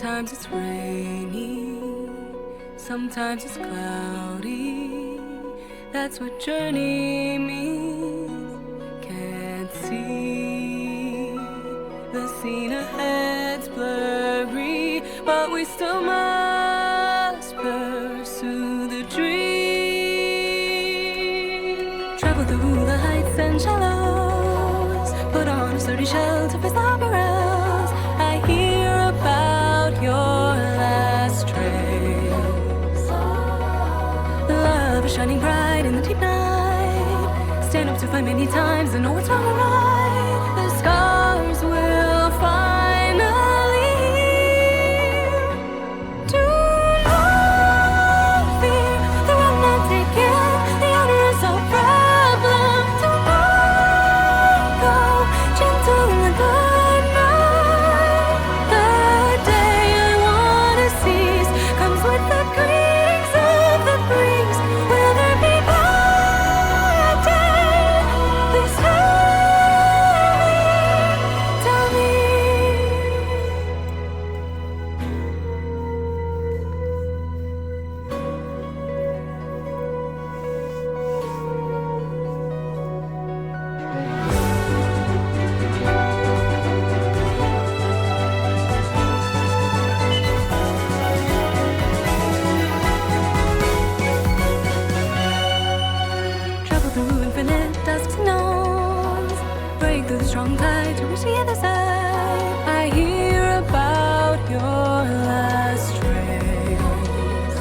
Sometimes it's rainy, sometimes it's cloudy. That's what journey means. Can't see the scene ahead's blurry, but we still must pursue the dream. Travel through the heights and shallows, put on a sturdy shell to face the perils. I hear about your last trails. Love is shining bright in the deep night. Stand up to fight many times and know what's wrong or right. The scars will finally heal. Do not fear the road not taken. The outer is a problem. Do not go gentle in the good night. The day I wanna seize comes with the greetings of the breeze. Will there be bad day? Please tell me. Travel through infinite dusks and dawns, break through the strong tide to reach the other side. I hear about your last trails.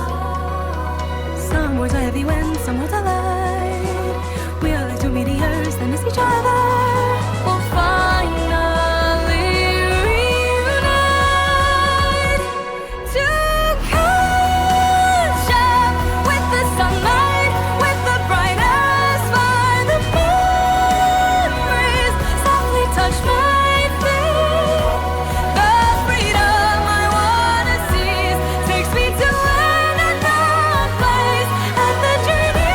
Some words are heavy when some words are light. We are like two meteors that miss each other. We'll finally reunite to catch up with the sunlight, with the brightest fire. The memories softly touch my feet. The freedom I wanna seize takes me to another place. And the journey's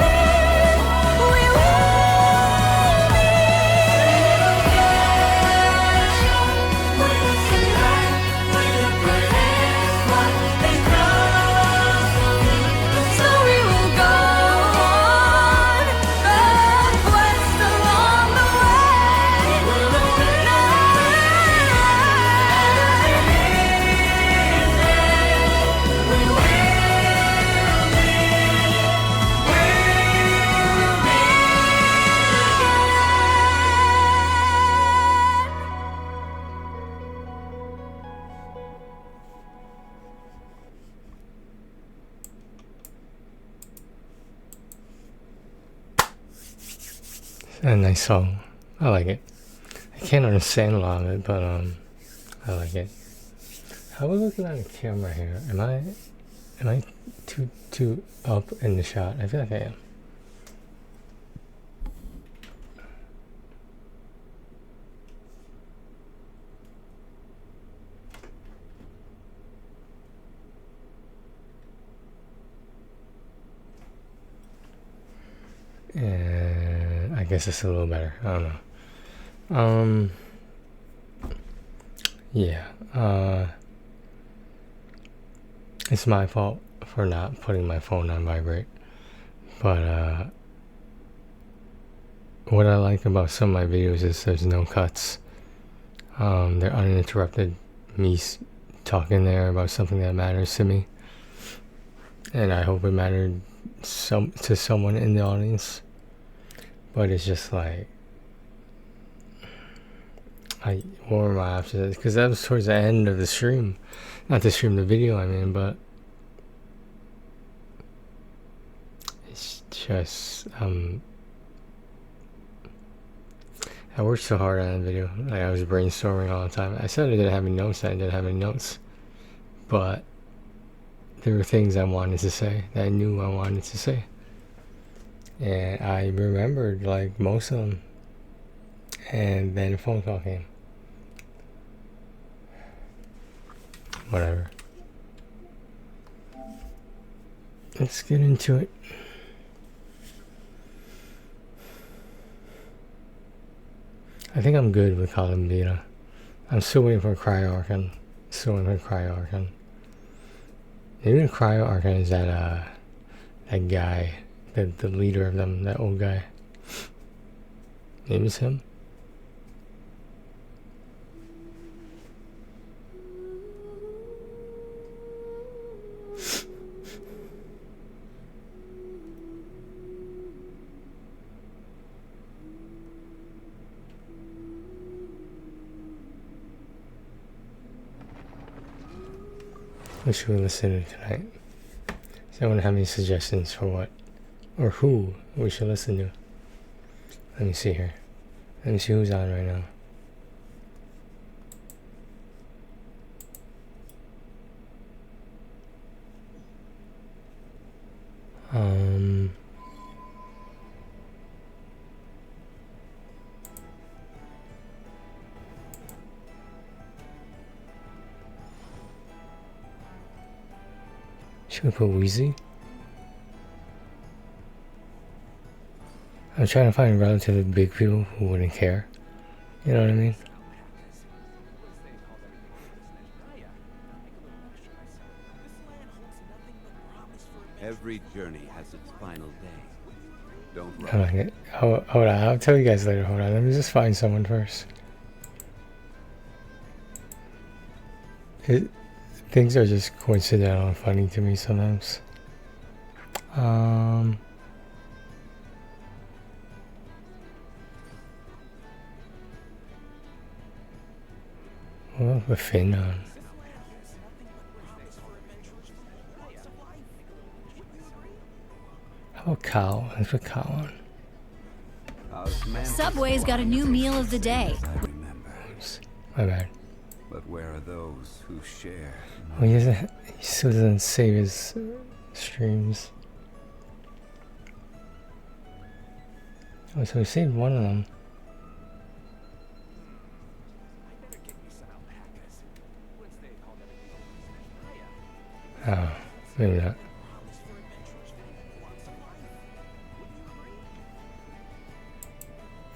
in. We will so we will go on the quest along the way. A nice song. I like it. I can't understand a lot of it, but I like it. How are we looking on the camera here? Am I too up in the shot? I feel like I am. And I guess it's a little better. I don't know. Yeah. It's my fault for not putting my phone on vibrate. But what I like about some of my videos is there's no cuts. They're uninterrupted. Me talking there about something that matters to me. And I hope it mattered to someone in the audience. But it's just like, what were my options? Because that was towards the end of the stream. Not the stream, the video, I mean, but it's just, I worked so hard on the video. Like, I was brainstorming all the time. I said I didn't have any notes, I didn't have any notes. But there were things I wanted to say that I knew I wanted to say. And I remembered, like, most of them. And then a phone call came. Whatever. Let's get into it. I think I'm good with Colin Beta. I'm still waiting for Crazier and So I'm gonna Cryo Archon. Maybe the Cryo Archon is that that guy, the leader of them, that old guy. Maybe it's him. What should we listen to tonight? Does anyone have any suggestions for what or who we should listen to? Let me see here. Let me see who's on right now. Should we put Wheezy? I'm trying to find relatively big people who wouldn't care. You know what I mean? Every journey has its final day. Don't rush. Hold on, I'll tell you guys later. Hold on, let me just find someone first. Things are just coincidental and funny to me sometimes. Well, with Finn on. How about Cow? Let's put Cow on. Subway's got a new meal of the day. Oops, my bad. But where are those who share? Oh, he still doesn't save his streams. Oh, so he saved one of them. Oh, maybe not.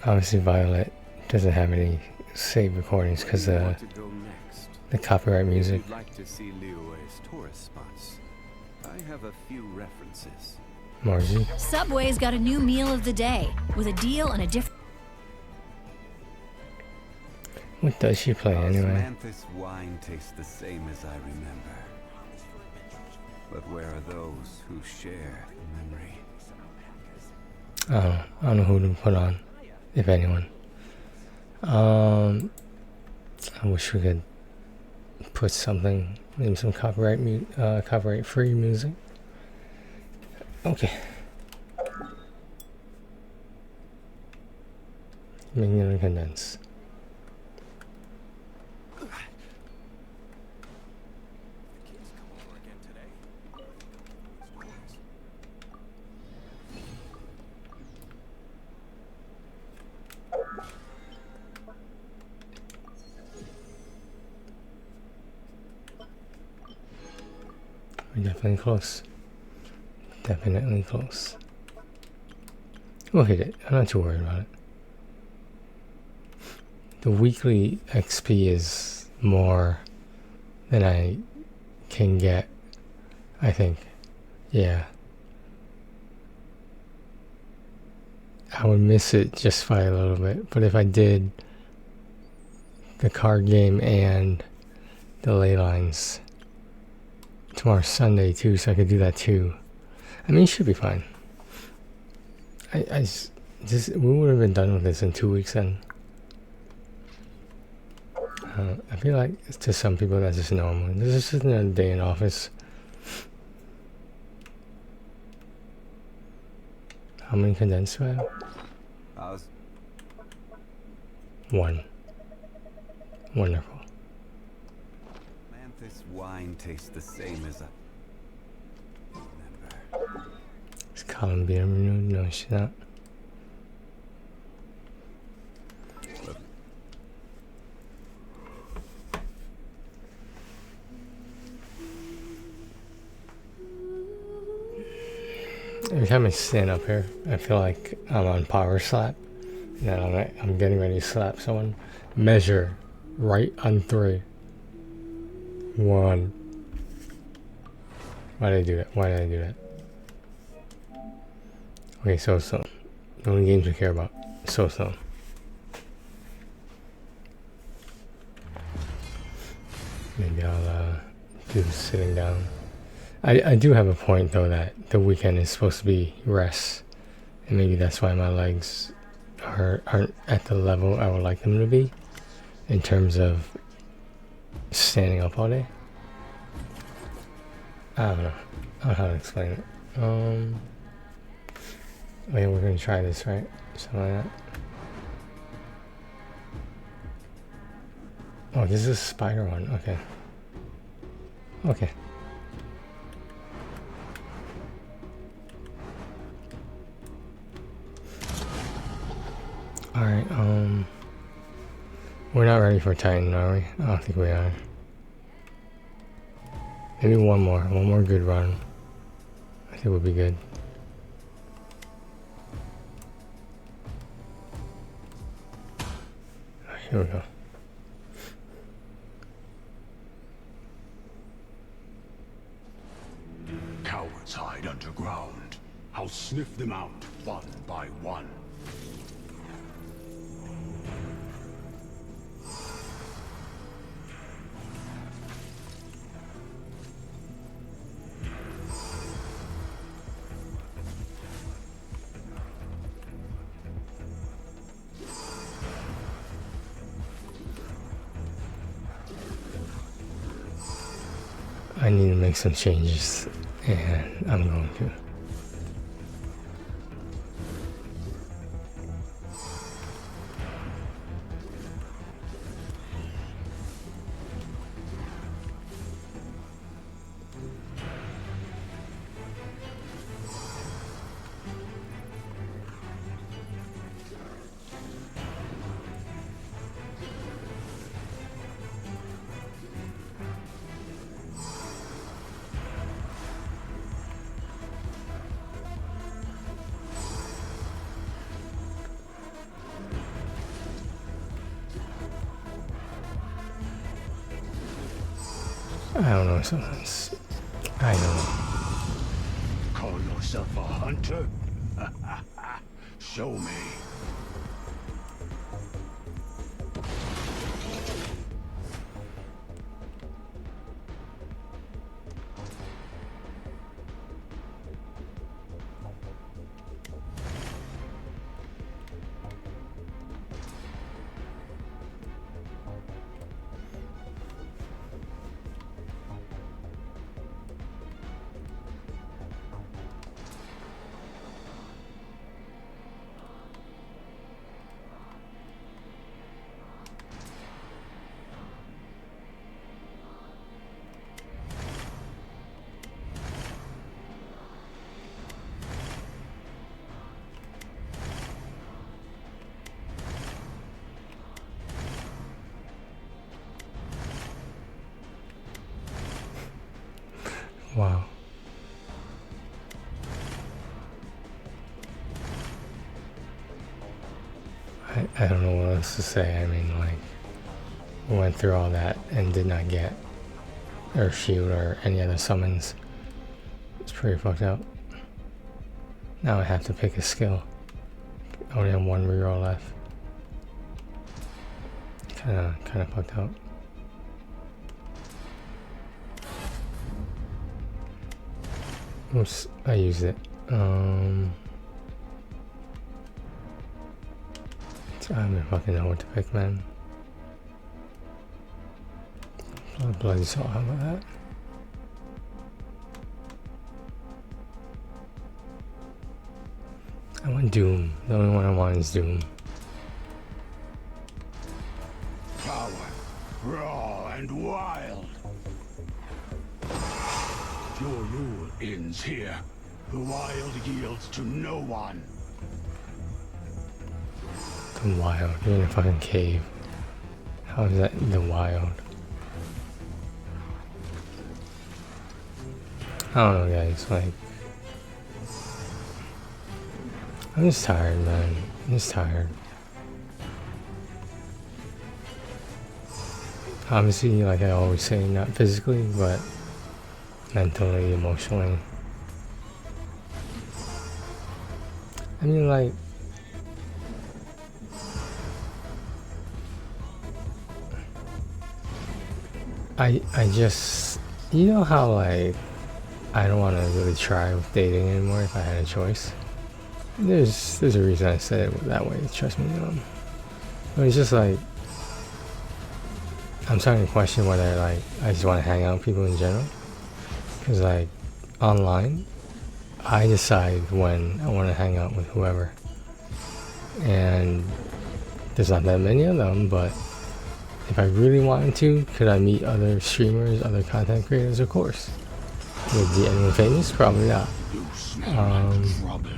Obviously, Violet doesn't have any save recordings because the copyright music. If you'd like to see Liyue's tourist spots, I have a few references. Margie. Subway's got a new meal of the day with a deal on a different. What does she play anyway? Samantha's wine tastes the same as I remember. But where are those who share memory? I don't know who to put on, if anyone. I wish we could put something, maybe some copyright-free music. Okay. Making it condense. We're definitely close. Definitely close. We'll hit it. I'm not too worried about it. The weekly XP is more than I can get, I think. Yeah. I would miss it just by a little bit, but if I did the card game and the ley lines tomorrow's Sunday too, so I could do that too. I mean, it should be fine. We would have been done with this in 2 weeks then. I feel like to some people that's just normal. This is just another day in office. How many condensed do I have? One. Wonderful. Samantha's wine tastes the same as I remember. Is Colin being renewed? No, she's not. Every time I stand up here, I feel like I'm on power slap. And I'm getting ready to slap someone. Measure right on 3. 1. Why did I do that? Why did I do that? Okay, so. The only games we care about. So. Maybe I'll do sitting down. I do have a point though that the weekend is supposed to be rest. And maybe that's why my legs aren't at the level I would like them to be. In terms of standing up all day. I don't know. I don't know how to explain it. I mean, we're gonna try this, right? Something like that. Oh, this is a spider one. Okay. Okay. Alright, we're not ready for Titan, are we? I don't think we are. Maybe one more good run. I think we'll be good. Here we go. Cowards hide underground. I'll sniff them out one by one. I need to make some changes, and I'm going to. I don't know, sometimes. I don't know. Call yourself a hunter? Show me. Wow. I don't know what else to say. I mean, like, we went through all that and did not get or shield or any other summons. It's pretty fucked up. Now I have to pick a skill. I only have one reroll left. Kinda fucked up. Oops, I used it. I don't fucking know what to pick, man. Bloody salt, how about that? I want Doom. The only one I want is Doom. Power, raw and wild. Your rule ends here. The wild yields to no one. The wild. You're in a fucking cave. How is that the wild? I don't know, guys. Like, I'm just tired, man. I'm just tired. Obviously, like I always say, not physically, but mentally, emotionally. I mean, like, I just, you know how like I don't want to really try with dating anymore if I had a choice. There's a reason I said it that way. Trust me. But it's just like I'm starting to question whether like I just want to hang out with people in general. Cause like online, I decide when I want to hang out with whoever, and there's not that many of them. But if I really wanted to, could I meet other streamers, other content creators? Of course. Would be anyone famous? Probably not. You smell like trouble,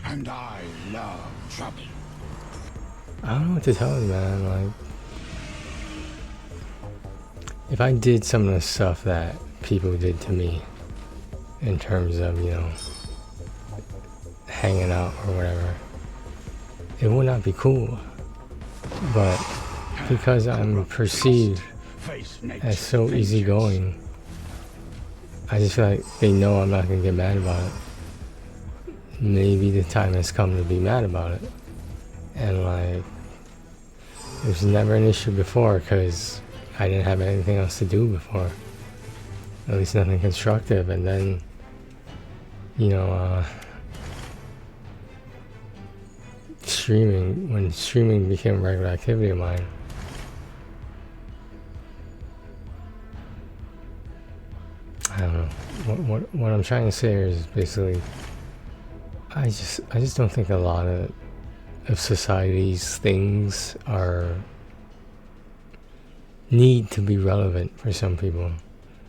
and I love trouble. I don't know what to tell you, man. Like, if I did some of the stuff that people did to me, in terms of, you know, hanging out or whatever, it would not be cool. But because I'm perceived as so easygoing, I just feel like they know I'm not gonna get mad about it. Maybe the time has come to be mad about it. And like, it was never an issue before because I didn't have anything else to do before. At least nothing constructive. And then, you know, when streaming became a regular activity of mine, I don't know. What I'm trying to say here is basically, I just don't think a lot of society's things need to be relevant for some people,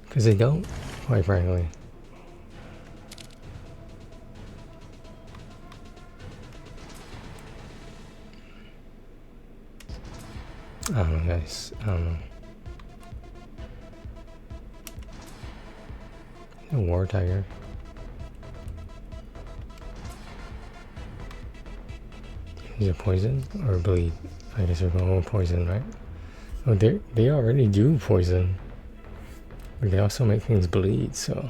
because they don't, quite frankly. I don't know, guys. I don't know. A war tiger. Is it poison or bleed? I guess we're going with poison, right? Oh, they already do poison, but they also make things bleed. So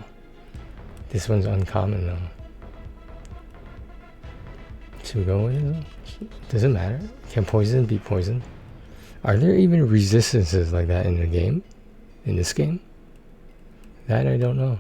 this one's uncommon though. Should we go with it though? Doesn't matter. Can poison be poison? Are there even resistances like that in the game? In this game? That I don't know.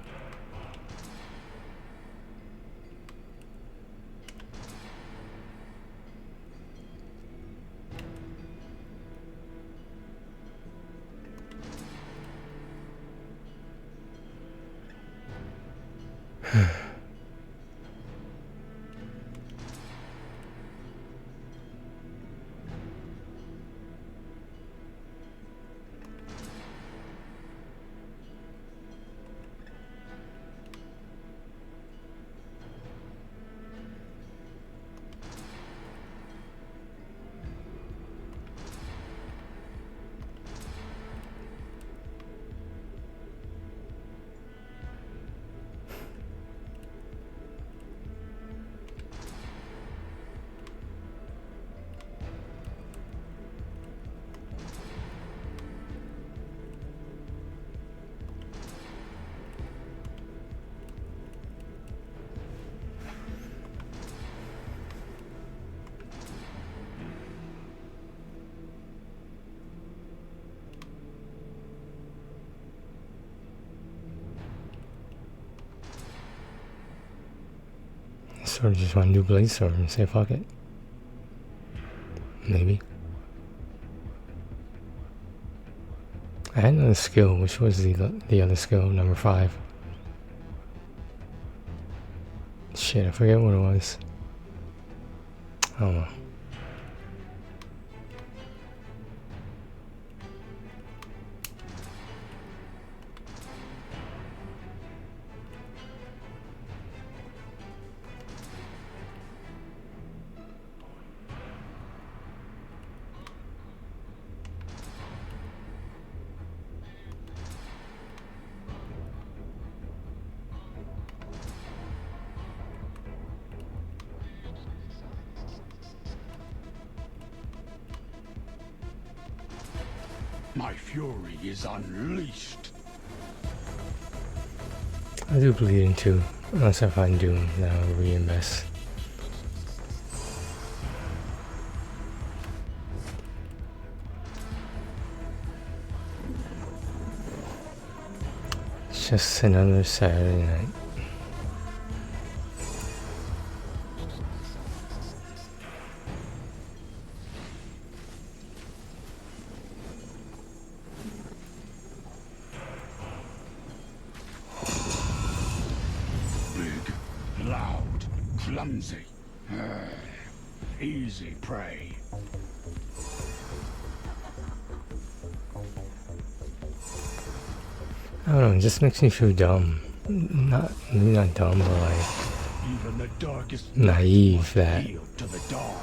Sort of just want to do blade sword and say fuck it. Maybe. I had another skill, which was the other skill, number 5. Shit, I forget what it was. I don't know. My fury is unleashed. I do bleeding too, unless I find Doom, then I'll reinvest. It's just another Saturday night. Big, loud, clumsy. Easy prey. I don't know, it just makes me feel dumb. Maybe not dumb, but like Even the darkest naive that yield to the dawn.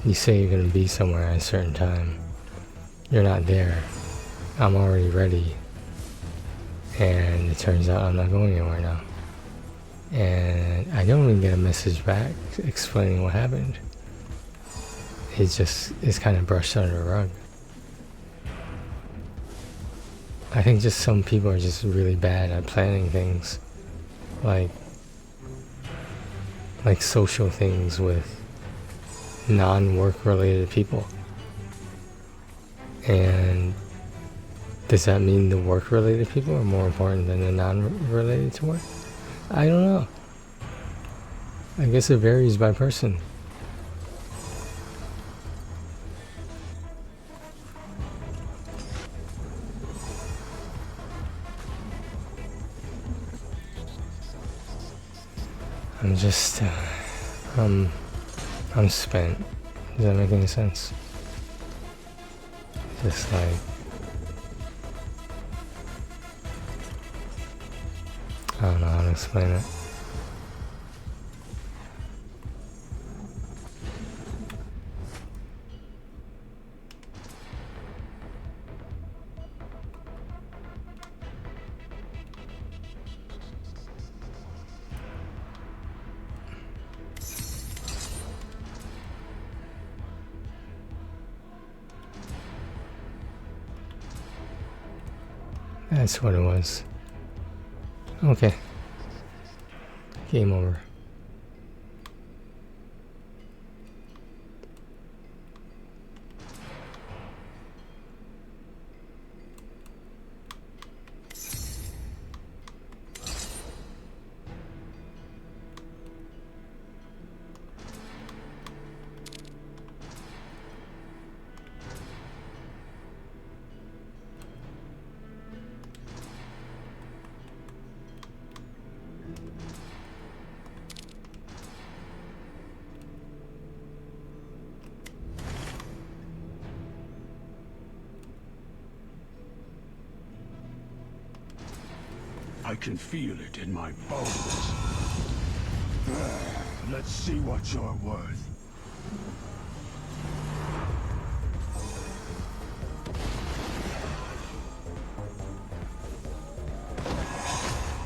you say you're gonna be somewhere at a certain time. You're not there. I'm already ready. And it turns out I'm not going anywhere now. And I don't even get a message back explaining what happened. It's kind of brushed under the rug. I think just some people are just really bad at planning things. Like social things with non-work related people. And does that mean the work related people are more important than the non-related to work? I don't know. I guess it varies by person. I'm just, I'm spent. Does that make any sense? Just like, I don't know how to explain it. That's what it was. Okay. Game over. I can feel it in my bones. Let's see what you're worth.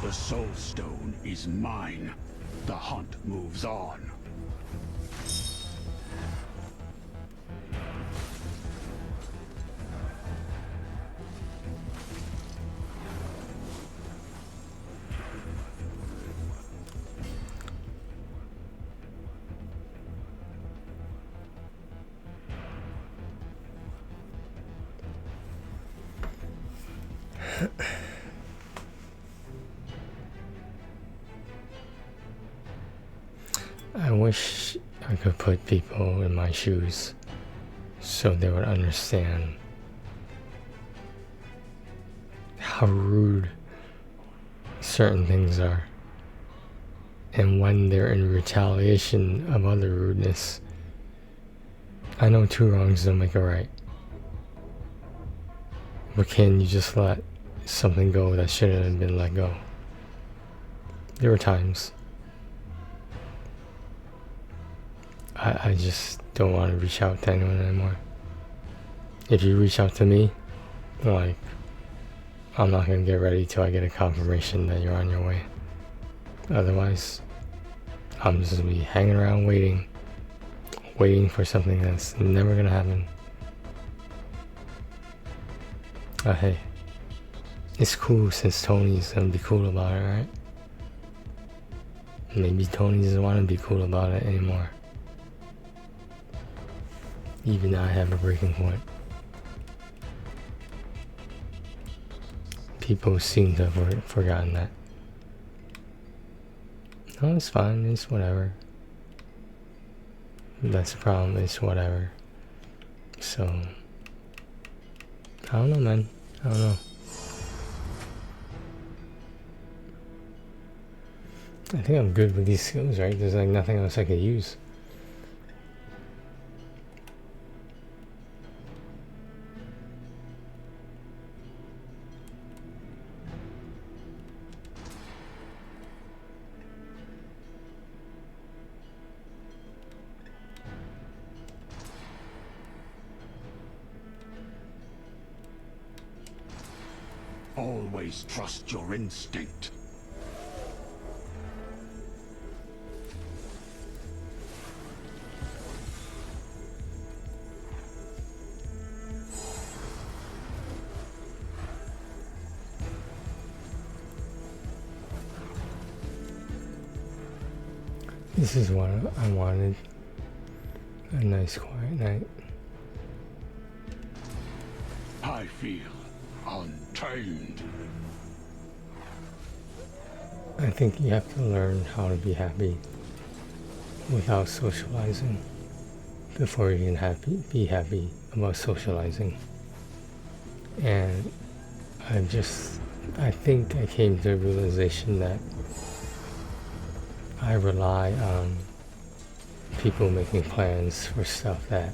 The Soul Stone is mine. The hunt moves on. I wish I could put people in my shoes so they would understand how rude certain things are, and when they're in retaliation of other rudeness. I know two wrongs don't make a right, but can you just let something go that shouldn't have been let go? There were times I just don't want to reach out to anyone anymore. If you reach out to me, like, I'm not gonna get ready till I get a confirmation that you're on your way. Otherwise, I'm just gonna be hanging around waiting for something that's never gonna happen. Hey, it's cool since Tony's gonna be cool about it, right? Maybe Tony doesn't want to be cool about it anymore. Even I have a breaking point. People seem to have forgotten that. No, it's fine, it's whatever. That's the problem, it's whatever. So, I don't know, man. I don't know. I think I'm good with these skills, right? There's like nothing else I could use. Always trust your instinct. This is what I wanted. A nice quiet night. I feel untamed. I think you have to learn how to be happy without socializing before you can be happy about socializing. And I think I came to the realization that I rely on people making plans for stuff that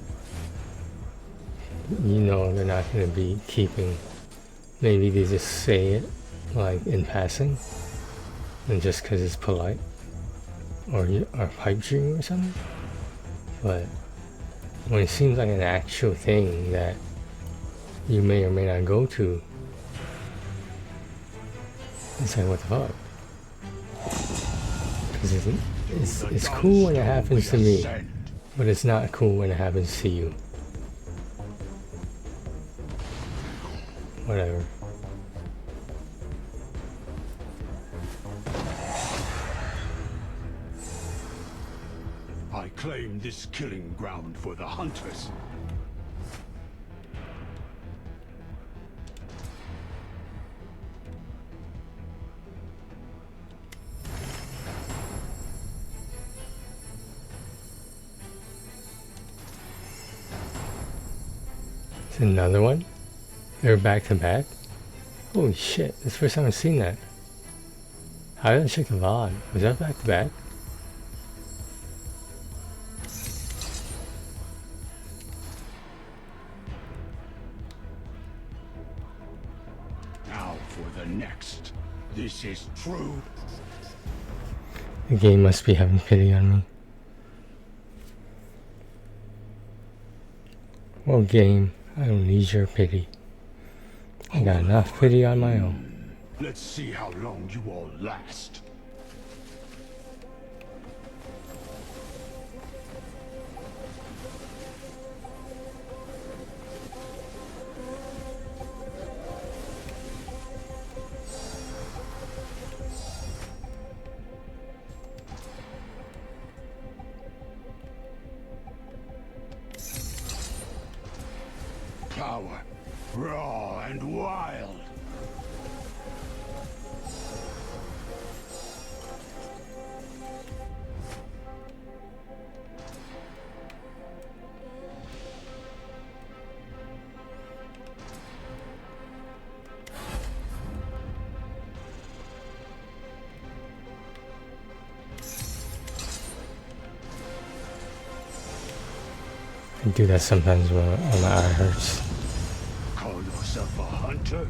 you know they're not going to be keeping. Maybe they just say it like in passing and just because it's polite or pipe dream or something. But when it seems like an actual thing that you may or may not go to, it's like, what the fuck? Because it's cool when it happens to me, but it's not cool when it happens to you. Whatever. I claim this killing ground for the hunters. It's another one? They're back to back? Holy shit, this is the first time I've seen that. How did I check the VOD? Was that back to back? Now for the next. This is true. The game must be having pity on me. Well, game, I don't need your pity. I got enough pity on my own. Let's see how long you all last. Power, raw and wild. I do that sometimes when my eye hurts. Call yourself a hunter?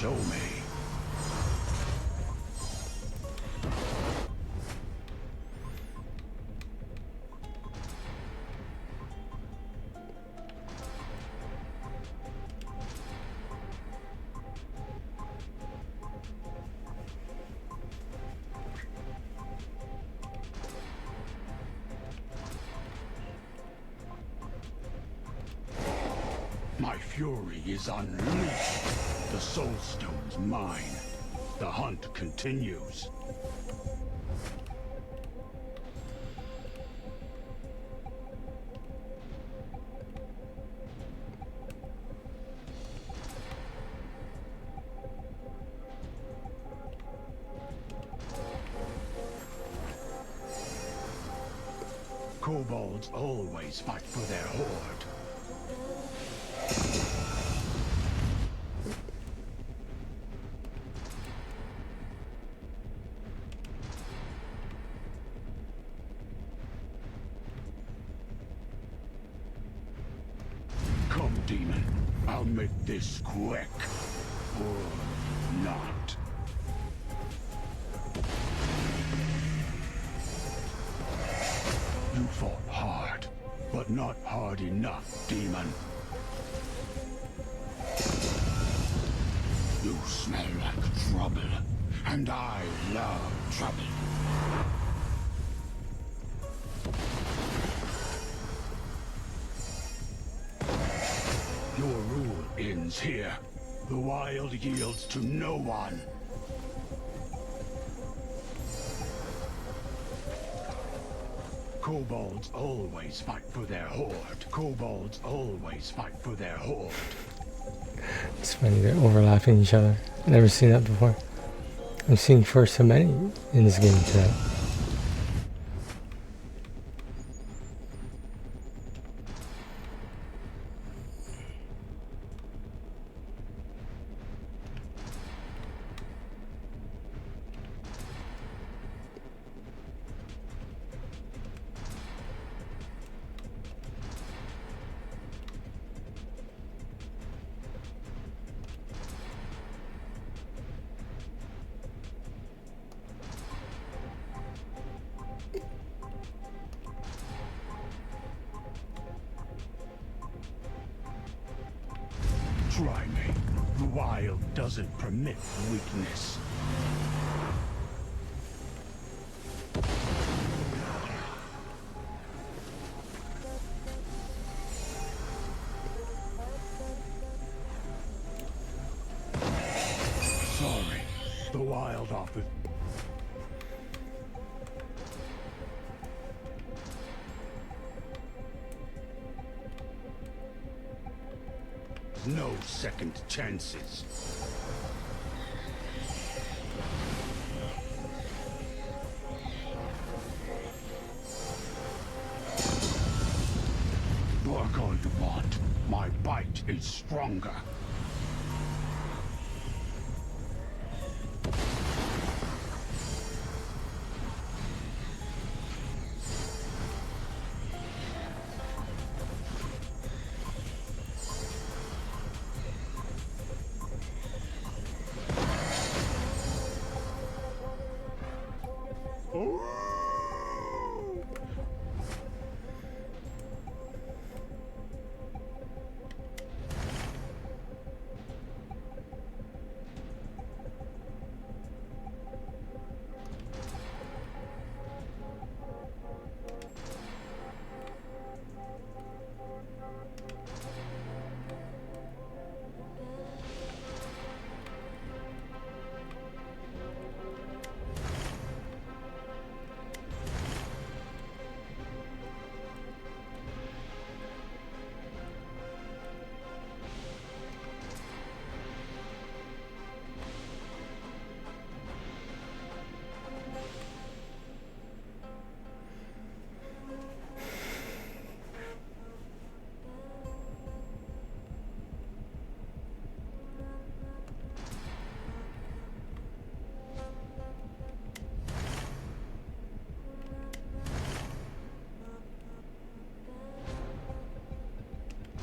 Show me. My fury is unleashed. The Soul Stone's mine. The hunt continues. Kobolds always fight for their horde. Come, demon. I'll make this quick. Or not. You fought hard, but not hard enough, demon. You smell like trouble, and I love trouble. Your rule ends here. The wild yields to no one. Kobolds always fight for their horde. Kobolds always fight for their horde. It's funny, they're overlapping each other. Never seen that before. I'm seeing first so many in this game today. Try me. The wild doesn't permit weakness. Sorry. The wild offers. No second chances. Work all you want. My bite is stronger.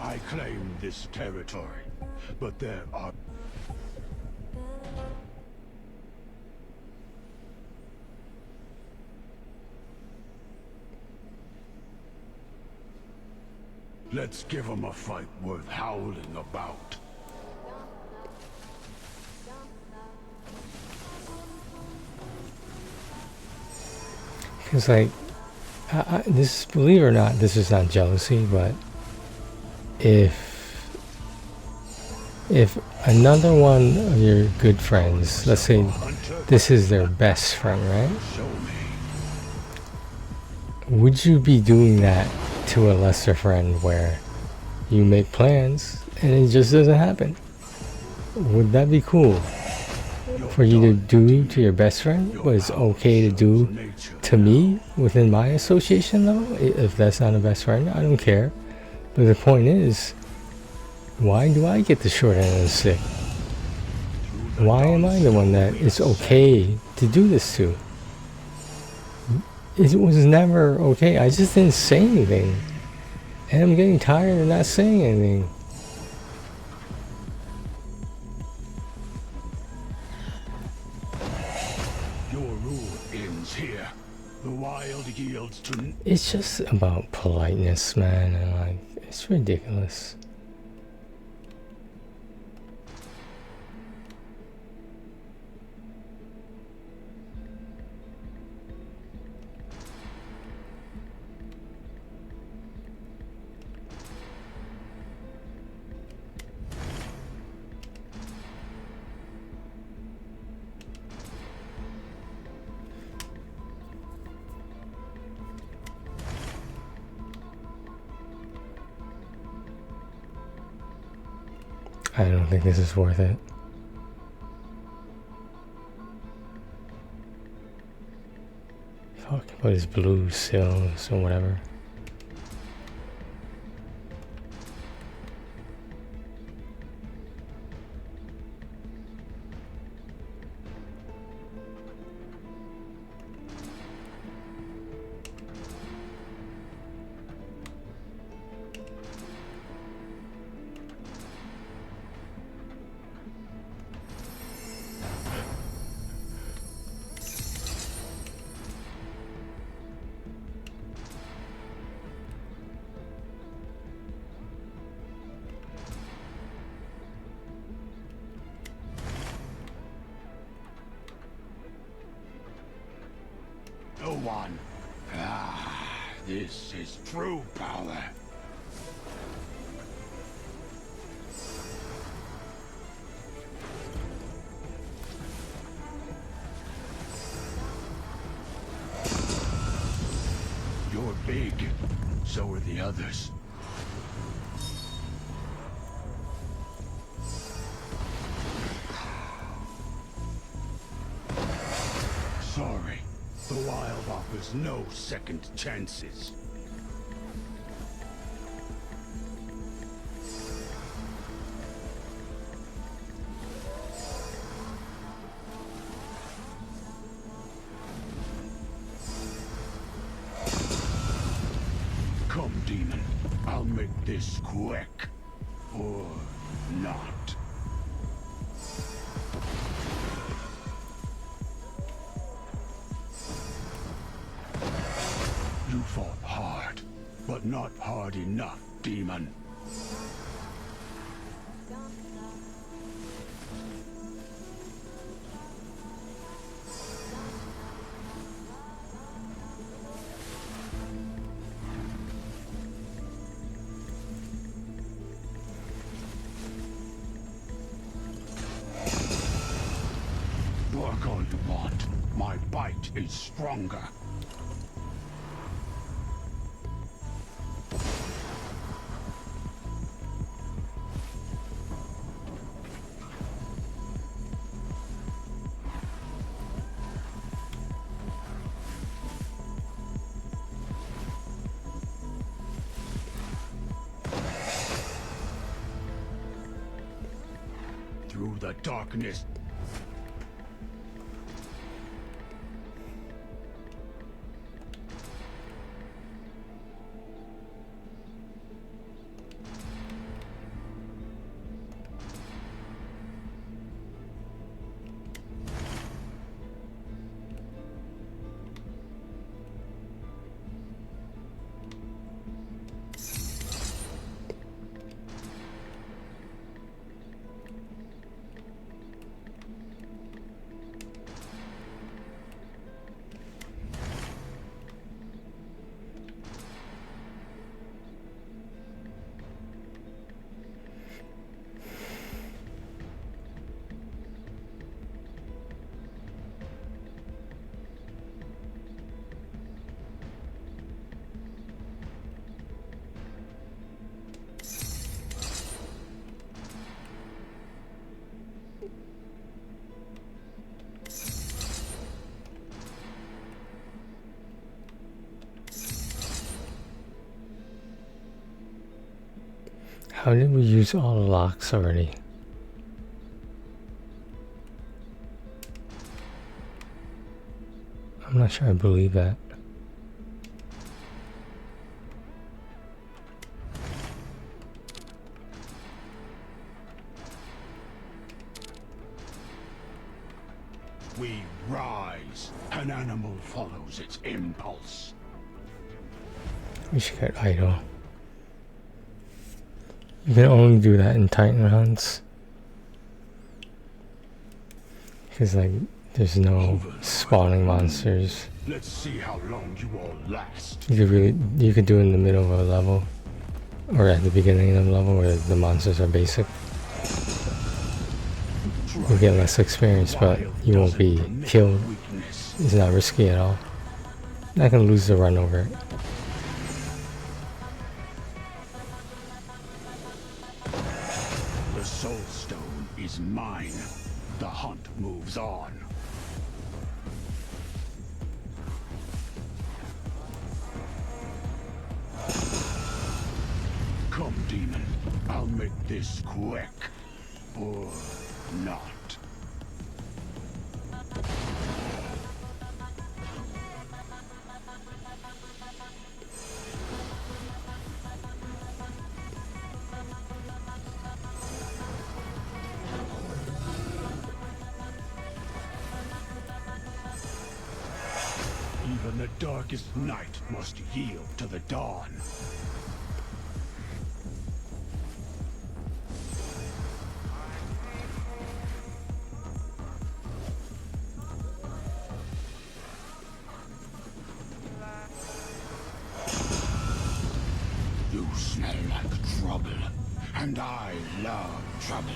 I claim this territory, but there are... Let's give them a fight worth howling about. Because like, this, believe it or not, this is not jealousy, but if if another one of your good friends, let's say this is their best friend, right? Show me. Would you be doing that to a lesser friend where you make plans and it just doesn't happen? Would that be cool for you to do to your best friend, but it's okay to do to me within my association level? If that's not a best friend, I don't care. But the point is, why do I get the short end of the stick? Why am I the one that it's okay to do this to? It was never okay. I just didn't say anything. And I'm getting tired of not saying anything. Your rule ends here. The wild yields to... It's just about politeness, man, and like, it's ridiculous. I don't think this is worth it. Fuck, what is blue sills or whatever? No one. Ah, this is true power. You're big. So are the others. Sorry. The wild offers no second chances. Come, demon. I'll make this quick. Or not. You fought hard, but not hard enough, demon. Work all you want. My bite is stronger. Through the darkness. How did we use all the locks already? I'm not sure I believe that. We rise. An animal follows its impulse. We should get idle. You can only do that in Titan hunts. Because like there's no spawning monsters. Let's see how long you all last. You could do it in the middle of a level. Or at the beginning of the level where the monsters are basic. You'll get less experience, but you won't be killed. It's not risky at all. I can lose the run over it. The soul stone is mine. The hunt moves on. Come, demon. I'll make this quick. Or not. Even the darkest night must yield to the dawn. You smell like trouble, and I love trouble.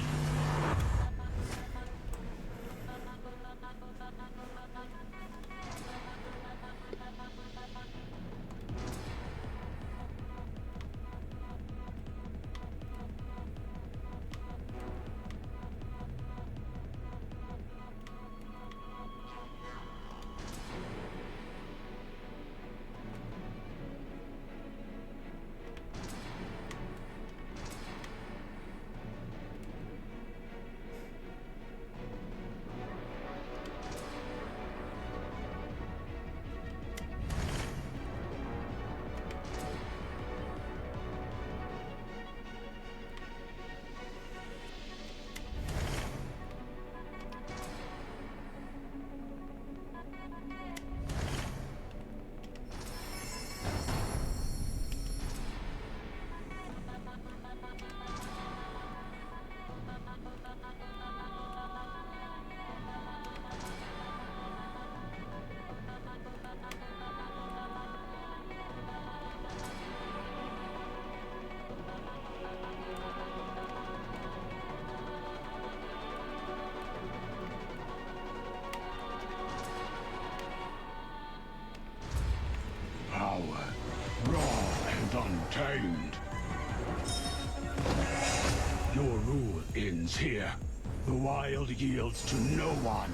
Power, raw and untamed. Your rule ends here. The wild yields to no one.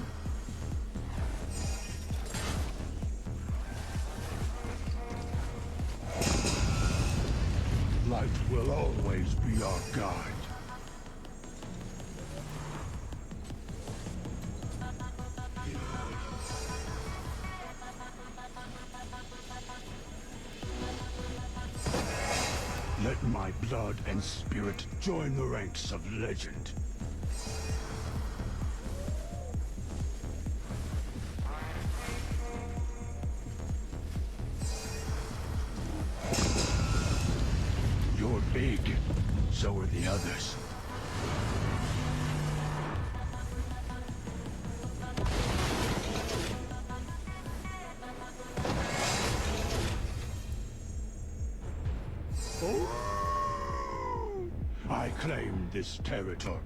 Light will always be our guide. Let my blood and spirit join the ranks of legend. You're big, so are the others. I claim this territory.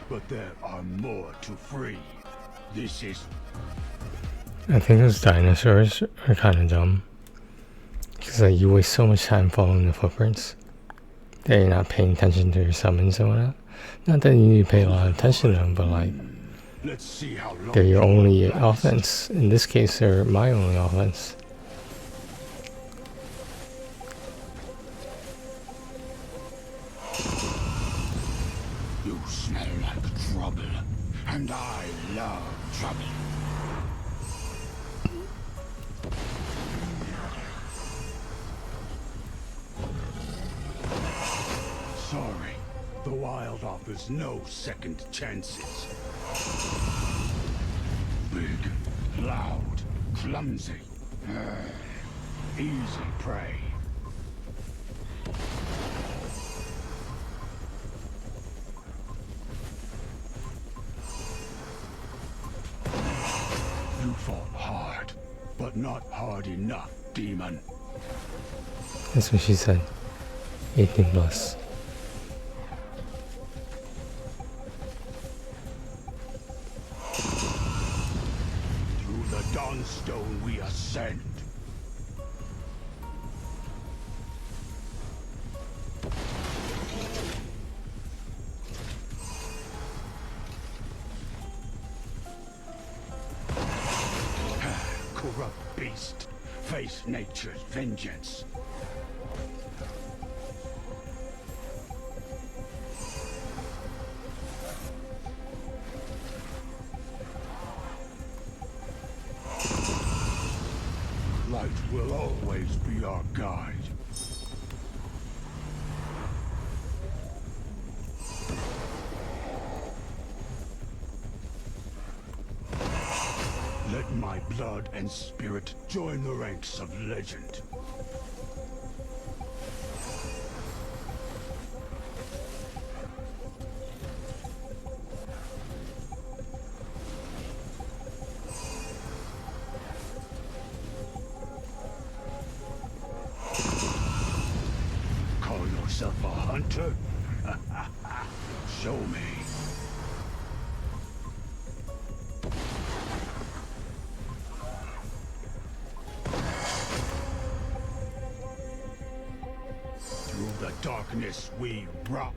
but there are more to free. This is... I think those dinosaurs are kind of dumb. Because like, you waste so much time following the footprints that you're not paying attention to your summons and whatnot. Not that you need to pay a lot of attention to them, but like, Let's see how long they're your you only will last. offense. In this case, they're my only offense. You smell like trouble, and I love trouble. Sorry, the wild offers no second chances. Big, loud, clumsy. Easy prey. You fought hard, but not hard enough, demon. That's what she said. 18 plus. Through the Dawnstone we ascend. Corrupt beast, face nature's vengeance. Light will always be our guide. Let my blood and spirit join the ranks of legend. Call yourself a hunter? Show me. Through the darkness we rock.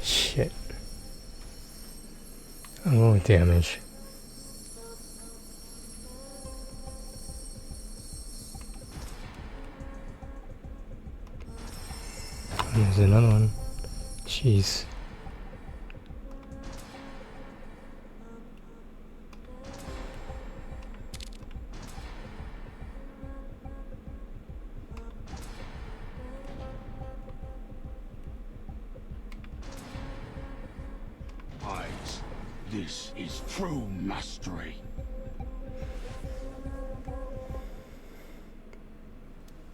Shit. I'm going with damage. There's another one. Jeez. Eyes. This is true mastery.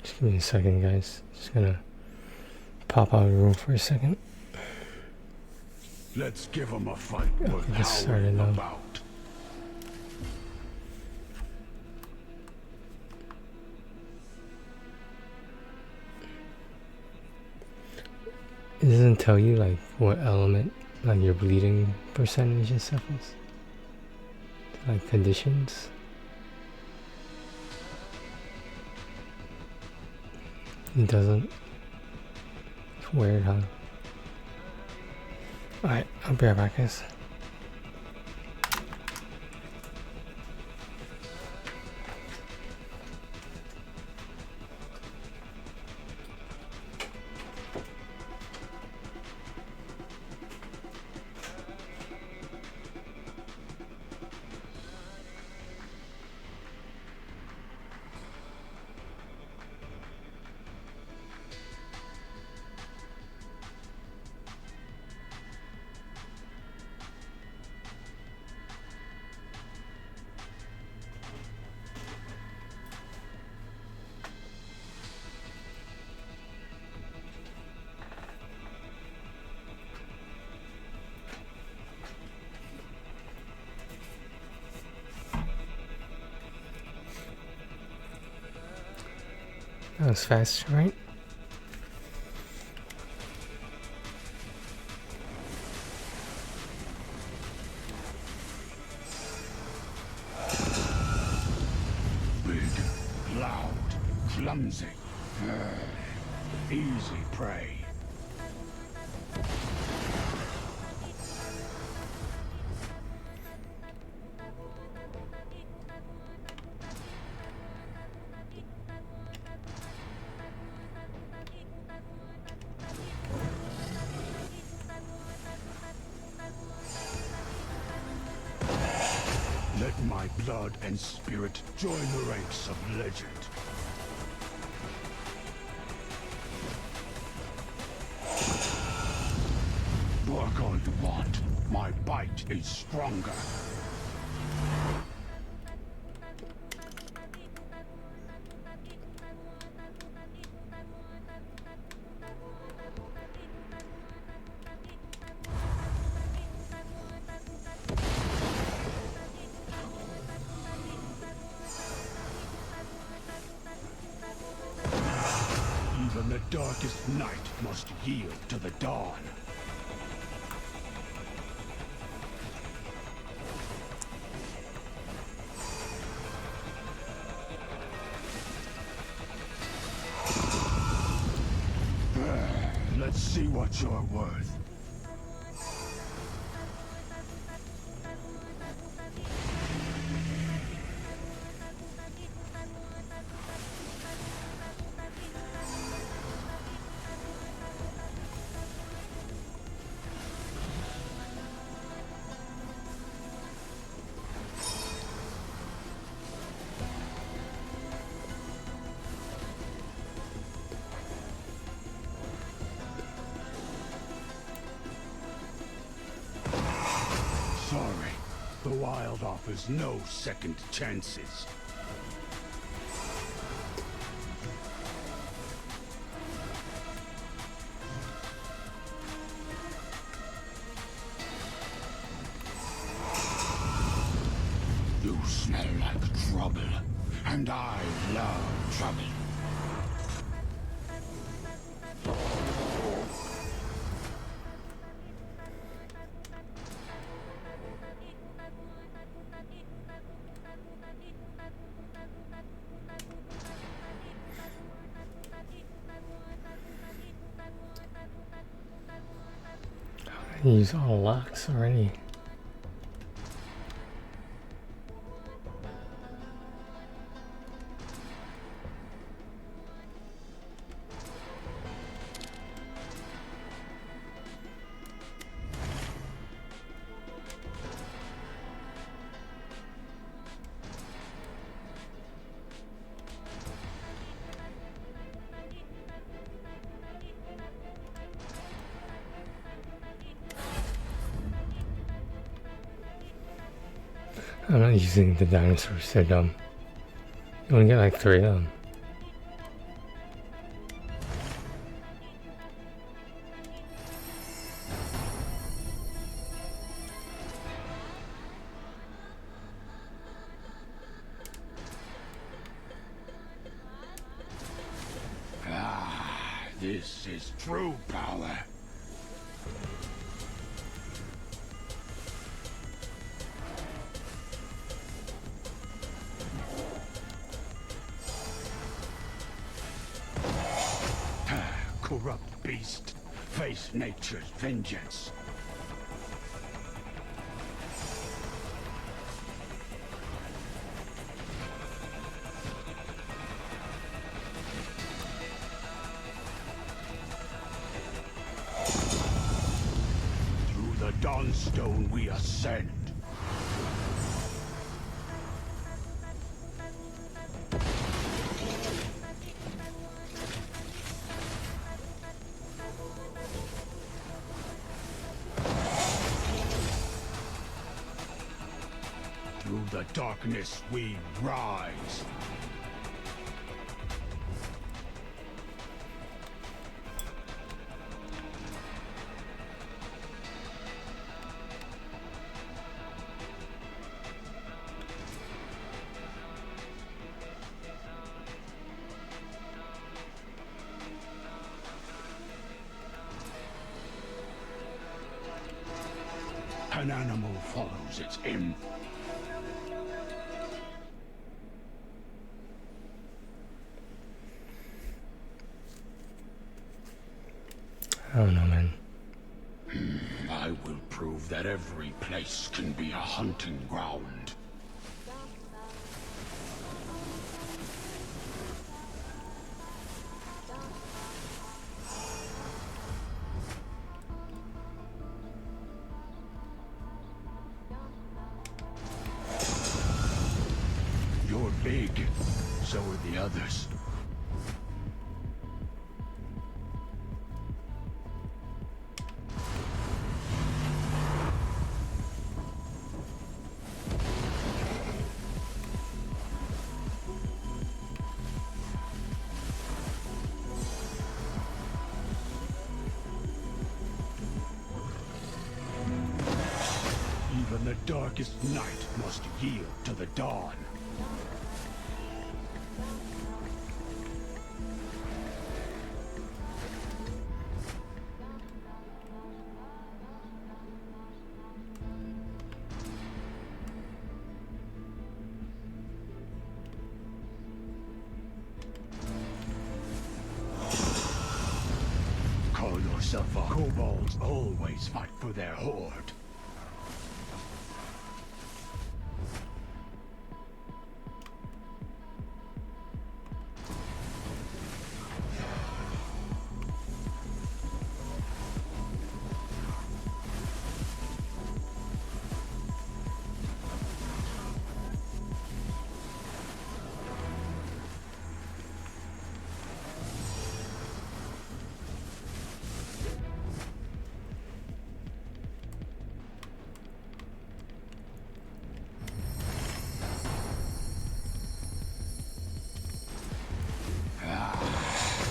Just give me a second, guys. Just gonna pop out of the room for a second. Let's give them a fight worth get started howling now. about. It doesn't tell you like what element, like your bleeding percentage and stuff is. Like conditions. It doesn't. It's weird, huh? Alright, I'll be right back, guys. That was fast, right? Big, loud, clumsy. Easy prey. Let my blood and spirit join the ranks of legend. Work all you want. My bite is stronger. Even the darkest night must yield to the dawn. Let's see what you're worth. Sorry, the wild offers no second chances. You smell like trouble, and I love trouble. I use all locks already. I'm not using the dinosaurs, they're dumb. You only get like 3 of them. Ah, this is true power. Corrupt beast, face nature's vengeance. Through the Dawnstone we ascend. Through the darkness we rise. An animal follows its imp. I don't know, man. I will prove that every place can be a hunting ground. You're big, so are the others. Even the darkest night must yield to the dawn. Call yourself a kobolds always fight for their horde.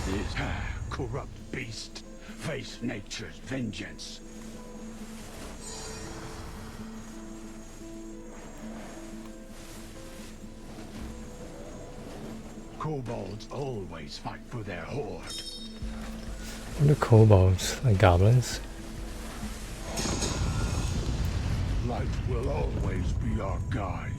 This corrupt beast, face nature's vengeance. Kobolds always fight for their horde. What are kobolds? Like goblins? Light will always be our guide.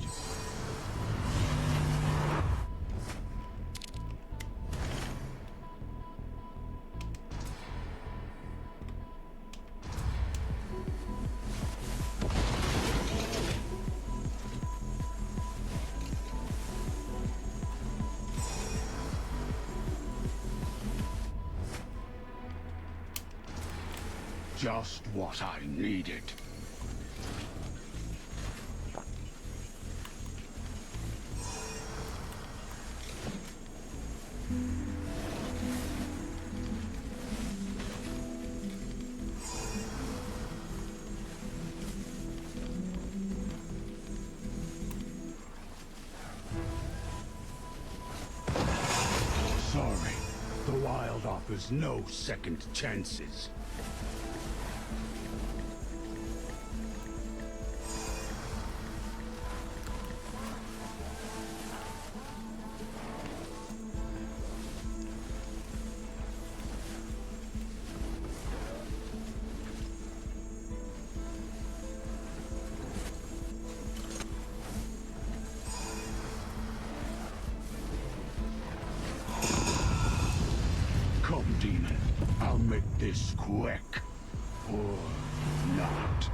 Just what I needed. Sorry, the wild offers no second chances. Come, demon. I'll make this quick. Or not.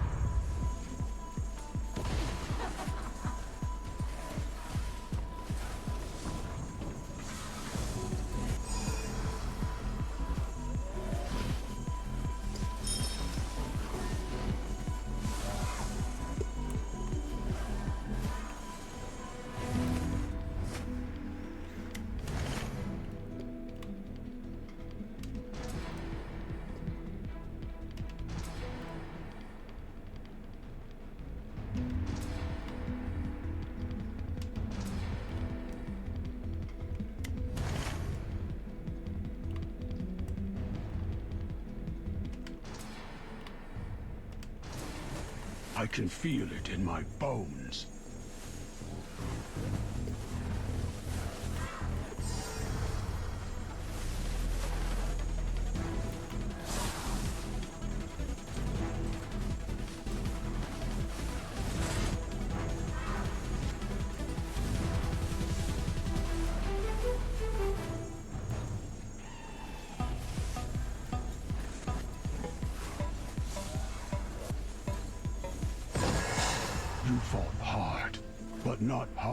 I can feel it in my bones.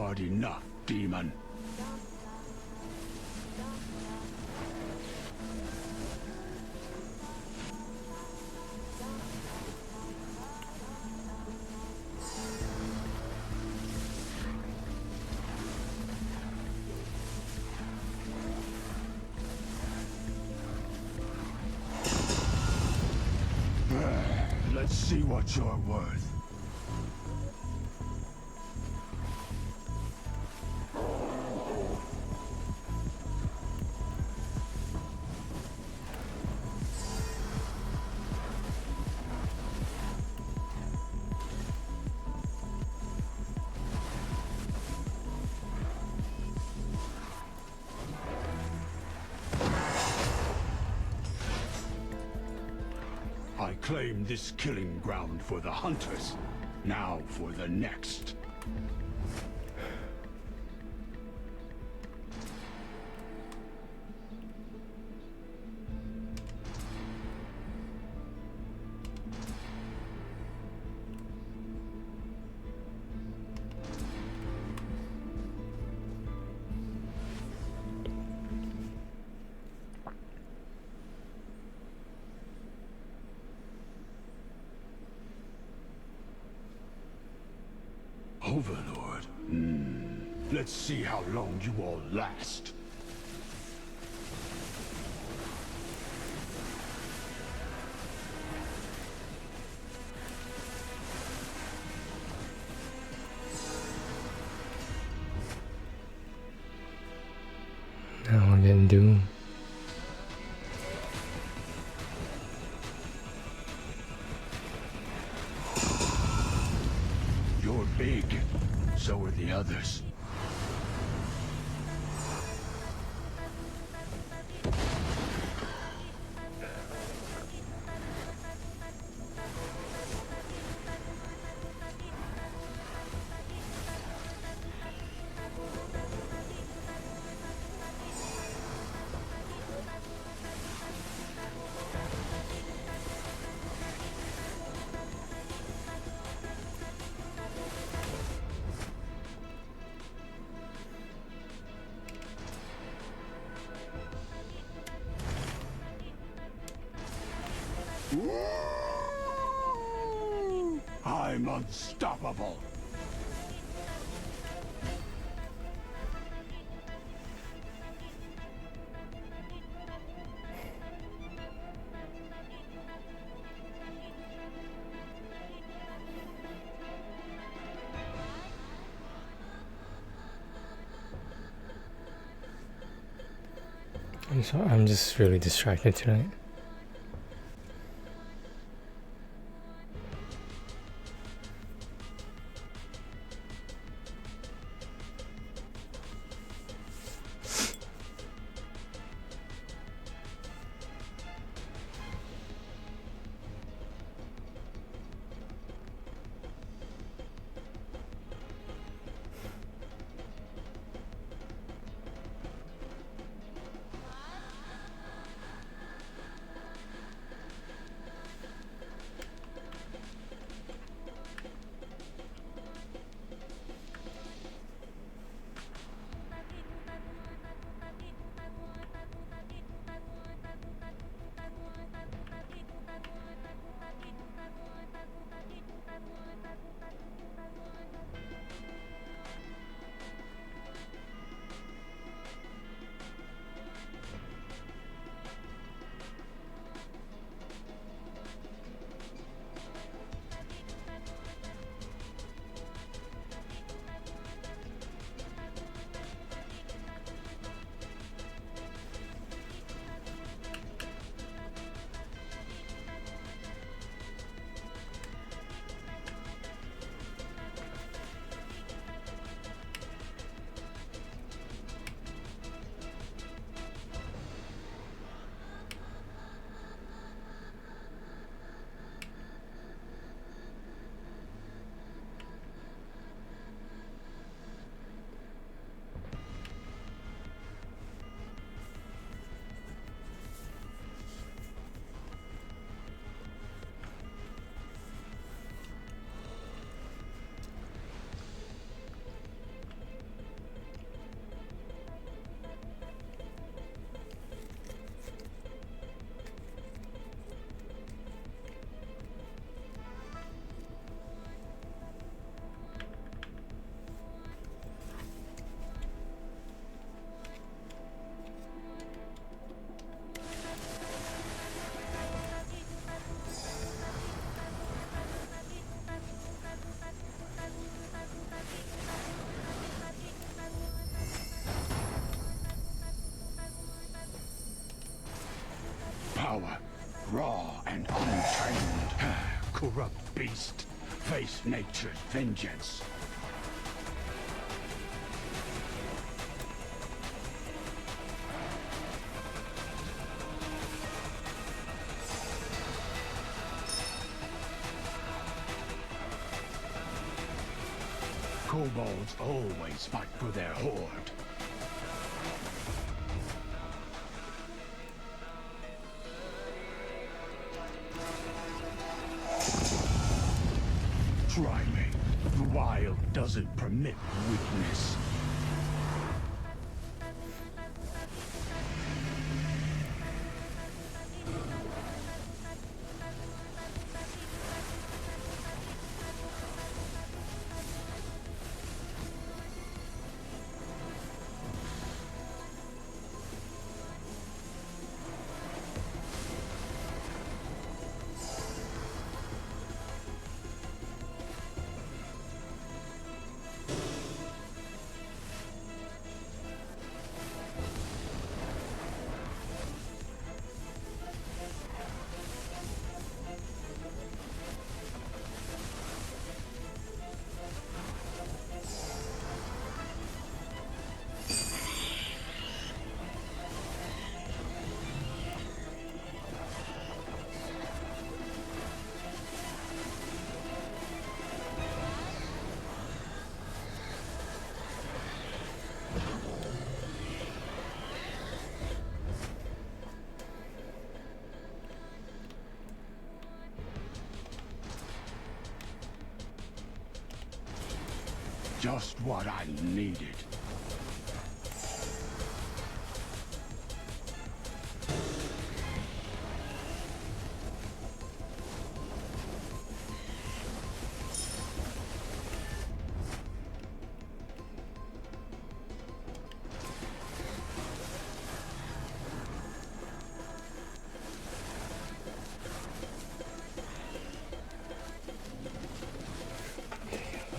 hard enough, demon. Let's see what you're worth. I claim this killing ground for the hunters. Now for the next. Overlord? Let's see how long you all last. Now we're getting doomed. You're big. So are the others. I'm unstoppable. I'm just really distracted tonight. raw and untamed. Corrupt beast, face nature's vengeance. Kobolds always fight for their horde. Try me. The wild doesn't permit weakness. Just what I needed.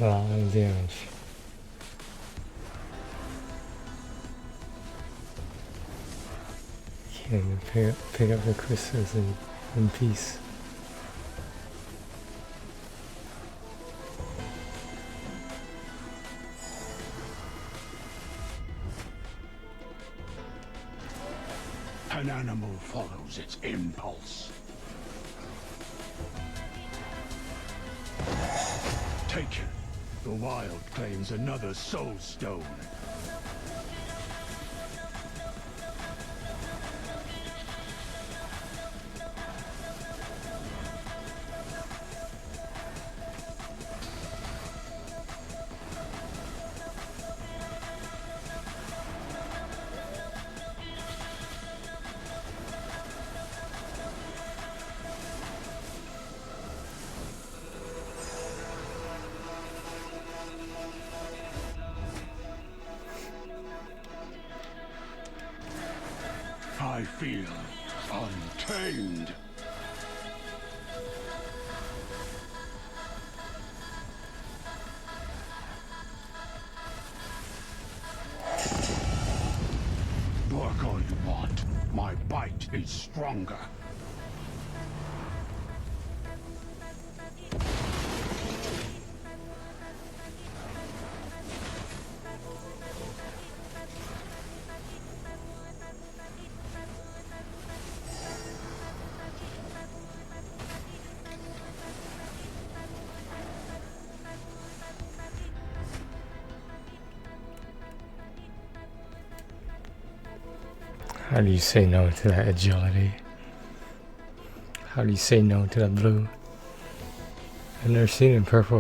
A lot of damage. Can't even pick up the crystals in peace. An animal follows its impulse. Taken. The wild claims another soul stone. I feel untamed. Bark all you want. My bite is stronger. How do you say no to that agility? How do you say no to that blue? I've never seen it in purple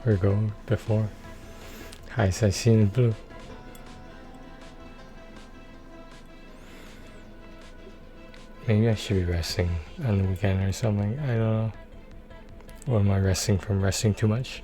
or gold before. Highest I've seen in blue. Maybe I should be resting on the weekend or something. I don't know. Or am I resting from resting too much?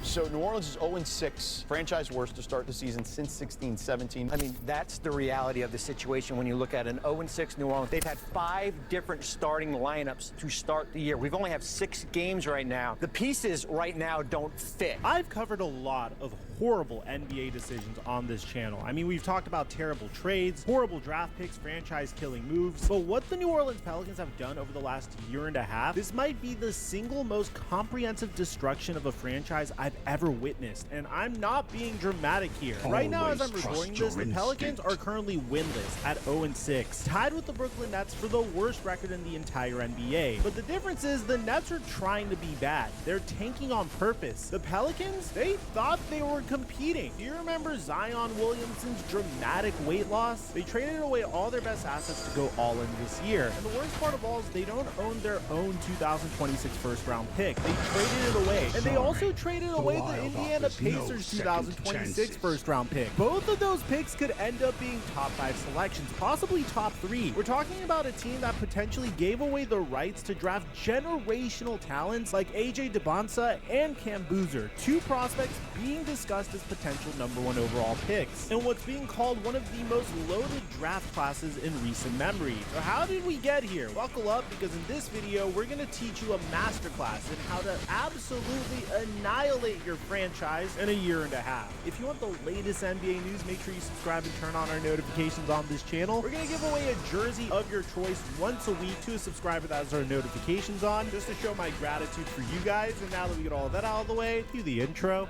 So New Orleans is 0-6, franchise worst to start the season since 16-17. I mean, that's the reality of the situation when you look at an 0-6 New Orleans. They've had 5 different starting lineups to start the year. We've only have 6 games right now. The pieces right now don't fit. I've covered a lot of horrible NBA decisions on this channel. I mean, we've talked about terrible trades, horrible draft picks, franchise-killing moves, but what the New Orleans Pelicans have done over the last year and a half, this might be the single most comprehensive destruction of a franchise I've ever witnessed, and I'm not being dramatic here. Right now, as I'm recording this, the Pelicans are currently winless at 0-6, tied with the Brooklyn Nets for the worst record in the entire NBA. But the difference is the Nets are trying to be bad. They're tanking on purpose. The Pelicans, they thought they were competing. Do you remember Zion Williamson's dramatic weight loss? They traded away all their best assets to go all in this year. And the worst part of all is they don't own their own 2026 first round pick. They traded it away. And they also traded away the Indiana Pacers 2026 first round pick. Both of those picks could end up being top 5 selections, possibly top 3. We're talking about a team that potentially gave away the rights to draft generational talents like AJ DeBonsa and Cam Boozer, 2 prospects being discussed as potential #1 overall picks, and what's being called one of the most loaded draft classes in recent memory. So how did we get here? Buckle up, because in this video we're going to teach you a masterclass in how to absolutely annihilate your franchise in a year and a half. If you want the latest NBA news, make sure you subscribe and turn on our notifications on this channel. We're going to give away a jersey of your choice once a week to a subscriber that has our notifications on, just to show my gratitude for you guys. And now that we get all that out of the way, cue the intro.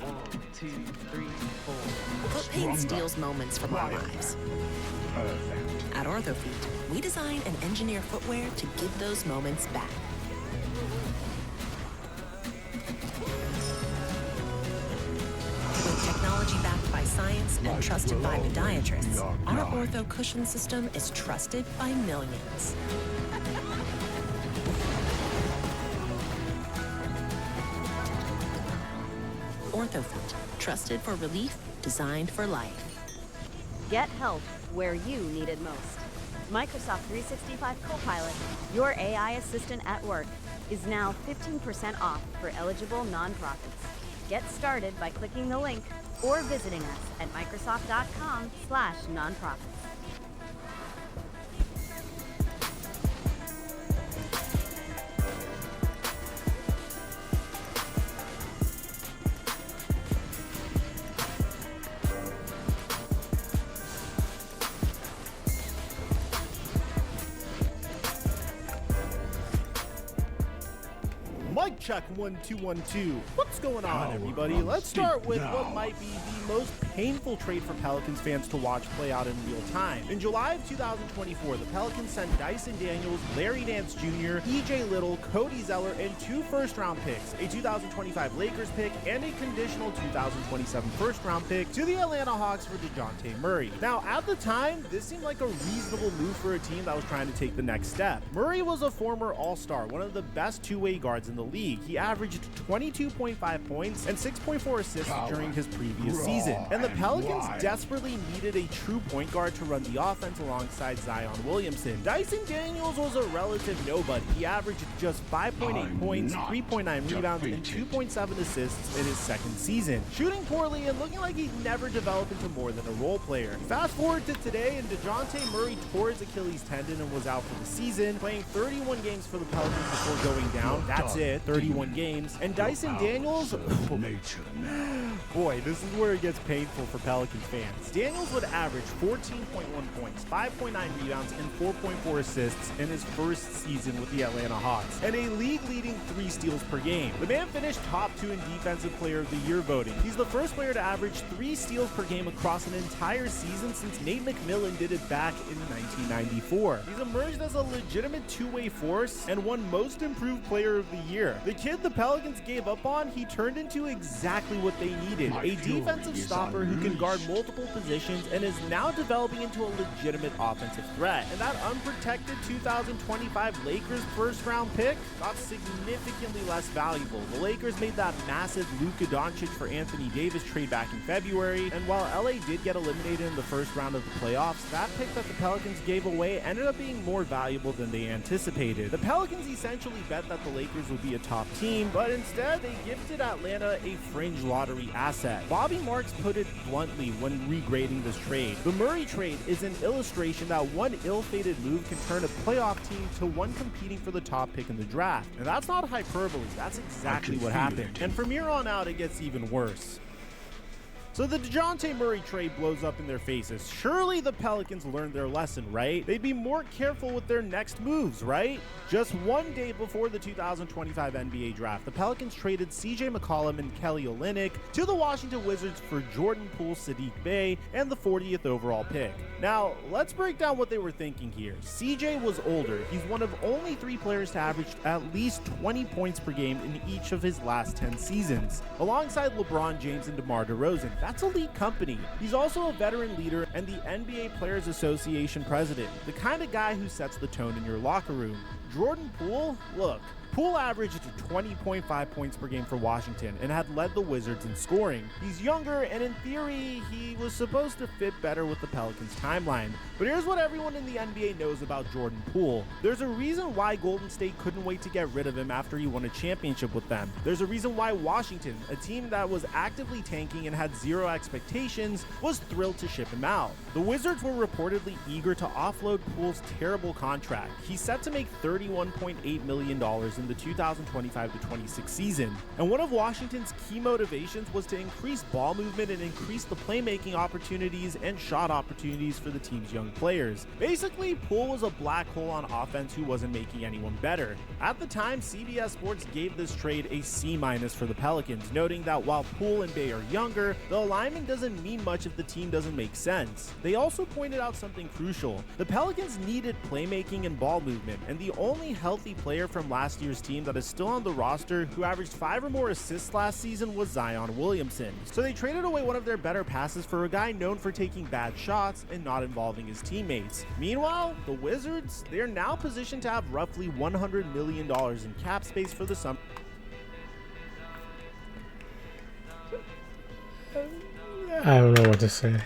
1, 2, 3, 4. What pain steals moments from our lives? Perfect. At OrthoFeet, we design and engineer footwear to give those moments back. With technology backed by science and trusted by podiatrists, our ortho cushion system is trusted by millions. OrthoFeet, trusted for relief, designed for life. Get help where you need it most. Microsoft 365 Copilot, your AI assistant at work, is now 15% off for eligible nonprofits. Get started by clicking the link or visiting us at Microsoft.com/nonprofits. Mic check 1 2 1 2. What's going on, everybody? Let's start with what might be the most painful trade for Pelicans fans to watch play out in real time. In July of 2024, the Pelicans sent Dyson Daniels, Larry Nance Jr., EJ Little, Cody Zeller, and 2 first-round picks, a 2025 Lakers pick, and a conditional 2027 first-round pick to the Atlanta Hawks for DeJounte Murray. Now, at the time, this seemed like a reasonable move for a team that was trying to take the next step. Murray was a former All-Star, one of the best two-way guards in the league. He averaged 22.5 points and 6.4 assists during his previous season. And the Pelicans desperately needed a true point guard to run the offense alongside Zion Williamson. Dyson Daniels was a relative nobody. He averaged just 5.8 points, 3.9 rebounds, and 2.7 assists in his second season, shooting poorly and looking like he'd never develop into more than a role player. Fast forward to today, and DeJounte Murray tore his Achilles tendon and was out for the season, playing 31 games for the Pelicans before going down. That's it, 31 games. And Dyson Daniels, boy, this is where it gets painful for Pelicans fans. Daniels would average 14.1 points, 5.9 rebounds, and 4.4 assists in his first season with the Atlanta Hawks, and a league-leading 3 steals per game. The man finished top 2 in Defensive Player of the Year voting. He's the first player to average 3 steals per game across an entire season since Nate McMillan did it back in 1994. He's emerged as a legitimate two-way force and won Most Improved Player of the Year. The kid the Pelicans gave up on, he turned into exactly what they needed, a defensive defensive stopper who can guard multiple positions and is now developing into a legitimate offensive threat. And that unprotected 2025 Lakers first-round pick got significantly less valuable. The Lakers made that massive Luka Doncic for Anthony Davis trade back in February, and while LA did get eliminated in the first round of the playoffs, that pick that the Pelicans gave away ended up being more valuable than they anticipated. The Pelicans essentially bet that the Lakers would be a top team, but instead they gifted Atlanta a fringe lottery asset. Bobby Marks put it bluntly when regrading this trade. The Murray trade is an illustration that one ill-fated move can turn a playoff team to one competing for the top pick in the draft. And that's not hyperbole, that's exactly what happened. And from here on out, it gets even worse. So the DeJounte Murray trade blows up in their faces. Surely the Pelicans learned their lesson, right? They'd be more careful with their next moves, right? Just one day before the 2025 NBA draft, the Pelicans traded CJ McCollum and Kelly Olynyk to the Washington Wizards for Jordan Poole, Saddiq Bey, and the 40th overall pick. Now, let's break down what they were thinking here. CJ was older. He's one of only 3 players to average at least 20 points per game in each of his last 10 seasons, alongside LeBron James and DeMar DeRozan. That's elite company. He's also a veteran leader and the NBA Players Association president, the kind of guy who sets the tone in your locker room. Jordan Poole? Look, Poole averaged 20.5 points per game for Washington and had led the Wizards in scoring. He's younger, and in theory, he was supposed to fit better with the Pelicans' timeline. But here's what everyone in the NBA knows about Jordan Poole. There's a reason why Golden State couldn't wait to get rid of him after he won a championship with them. There's a reason why Washington, a team that was actively tanking and had zero expectations, was thrilled to ship him out. The Wizards were reportedly eager to offload Poole's terrible contract. He's set to make $31.8 million in the 2025-26 season. And one of Washington's key motivations was to increase ball movement and increase the playmaking opportunities and shot opportunities for the team's young players. Basically, Poole was a black hole on offense who wasn't making anyone better. At the time, CBS Sports gave this trade a C- for the Pelicans, noting that while Poole and Bey are younger, the alignment doesn't mean much if the team doesn't make sense. They also pointed out something crucial. The Pelicans needed playmaking and ball movement, and the only healthy player from last year's team that is still on the roster who averaged 5 or more assists last season was Zion Williamson. So they traded away one of their better passes for a guy known for taking bad shots and not involving his teammates. Meanwhile, the Wizards, they're now positioned to have roughly $100 million in cap space for the summer. I don't know what to say.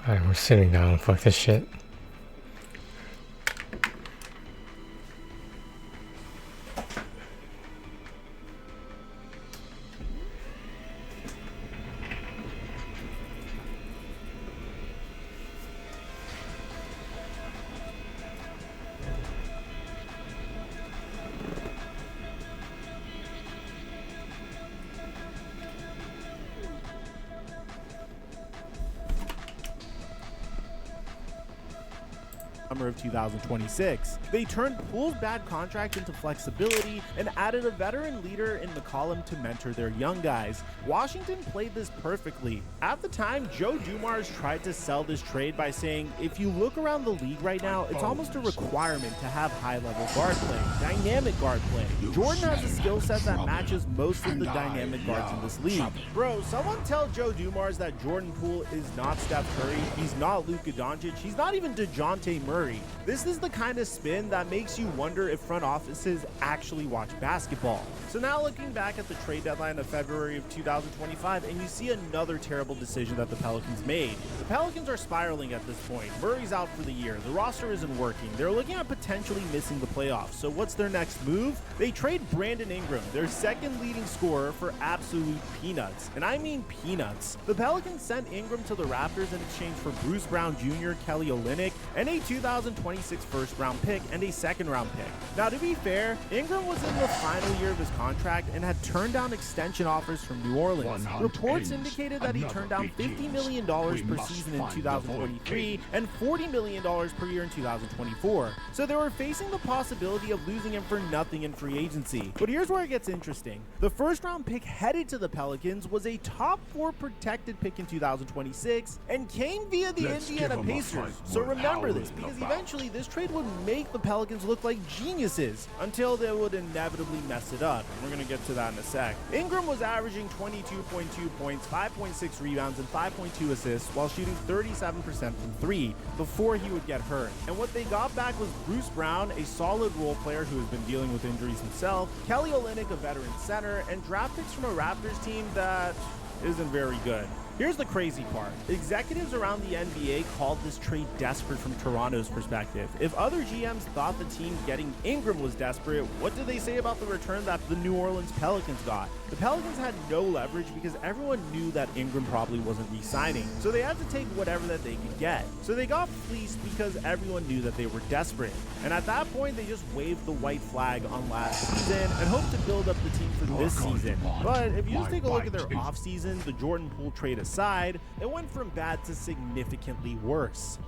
Alright, we're sitting down. Fuck this shit. summer of 2026. They turned Poole's bad contract into flexibility and added a veteran leader in McCollum to mentor their young guys. Washington played this perfectly. At the time, Joe Dumars tried to sell this trade by saying, if you look around the league right now, it's almost a requirement to have high-level guard play, dynamic guard play. Jordan has a skill set that matches most of the dynamic guards in this league. Bro, someone tell Joe Dumars that Jordan Poole is not Steph Curry, he's not Luka Doncic, he's not even DeJounte Murray. This is the kind of spin that makes you wonder if front offices actually watch basketball. So now looking back at the trade deadline of February of 2025, and you see another terrible decision that the Pelicans made. The Pelicans are spiraling at this point. Murray's out for the year. The roster isn't working. They're looking at potentially missing the playoffs. So what's their next move? They trade Brandon Ingram, their second leading scorer, for absolute peanuts. And I mean peanuts. The Pelicans sent Ingram to the Raptors in exchange for Bruce Brown Jr., Kelly Olynyk, and a 2026 first-round pick and a second-round pick. Now, to be fair, Ingram was in the final year of his contract and had turned down extension offers from New Orleans. Reports indicated that he turned down $50 million per season in 2023 and $40 million per year in 2024. So they were facing the possibility of losing him for nothing in free agency. But here's where it gets interesting. The first-round pick headed to the Pelicans was a top 4 protected pick in 2026 and came via the Indiana Pacers. So remember this, because eventually this trade would make the Pelicans look like geniuses until they would inevitably mess it up. We're going to get to that in a sec. Ingram was averaging 22.2 points, 5.6 rebounds, and 5.2 assists while shooting 37% from 3 before he would get hurt. And what they got back was Bruce Brown, a solid role player who has been dealing with injuries himself, Kelly Olynyk, a veteran center, and draft picks from a Raptors team that isn't very good. Here's the crazy part. Executives around the NBA called this trade desperate from Toronto's perspective. If other GMs thought the team getting Ingram was desperate, what did they say about the return that the New Orleans Pelicans got? The Pelicans had no leverage because everyone knew that Ingram probably wasn't re-signing, so they had to take whatever that they could get. So they got fleeced because everyone knew that they were desperate. And at that point, they just waved the white flag on last season and hoped to build up the team for this season. But if you just take a look at their offseason, the Jordan Poole trade aside, it went from bad to significantly worse.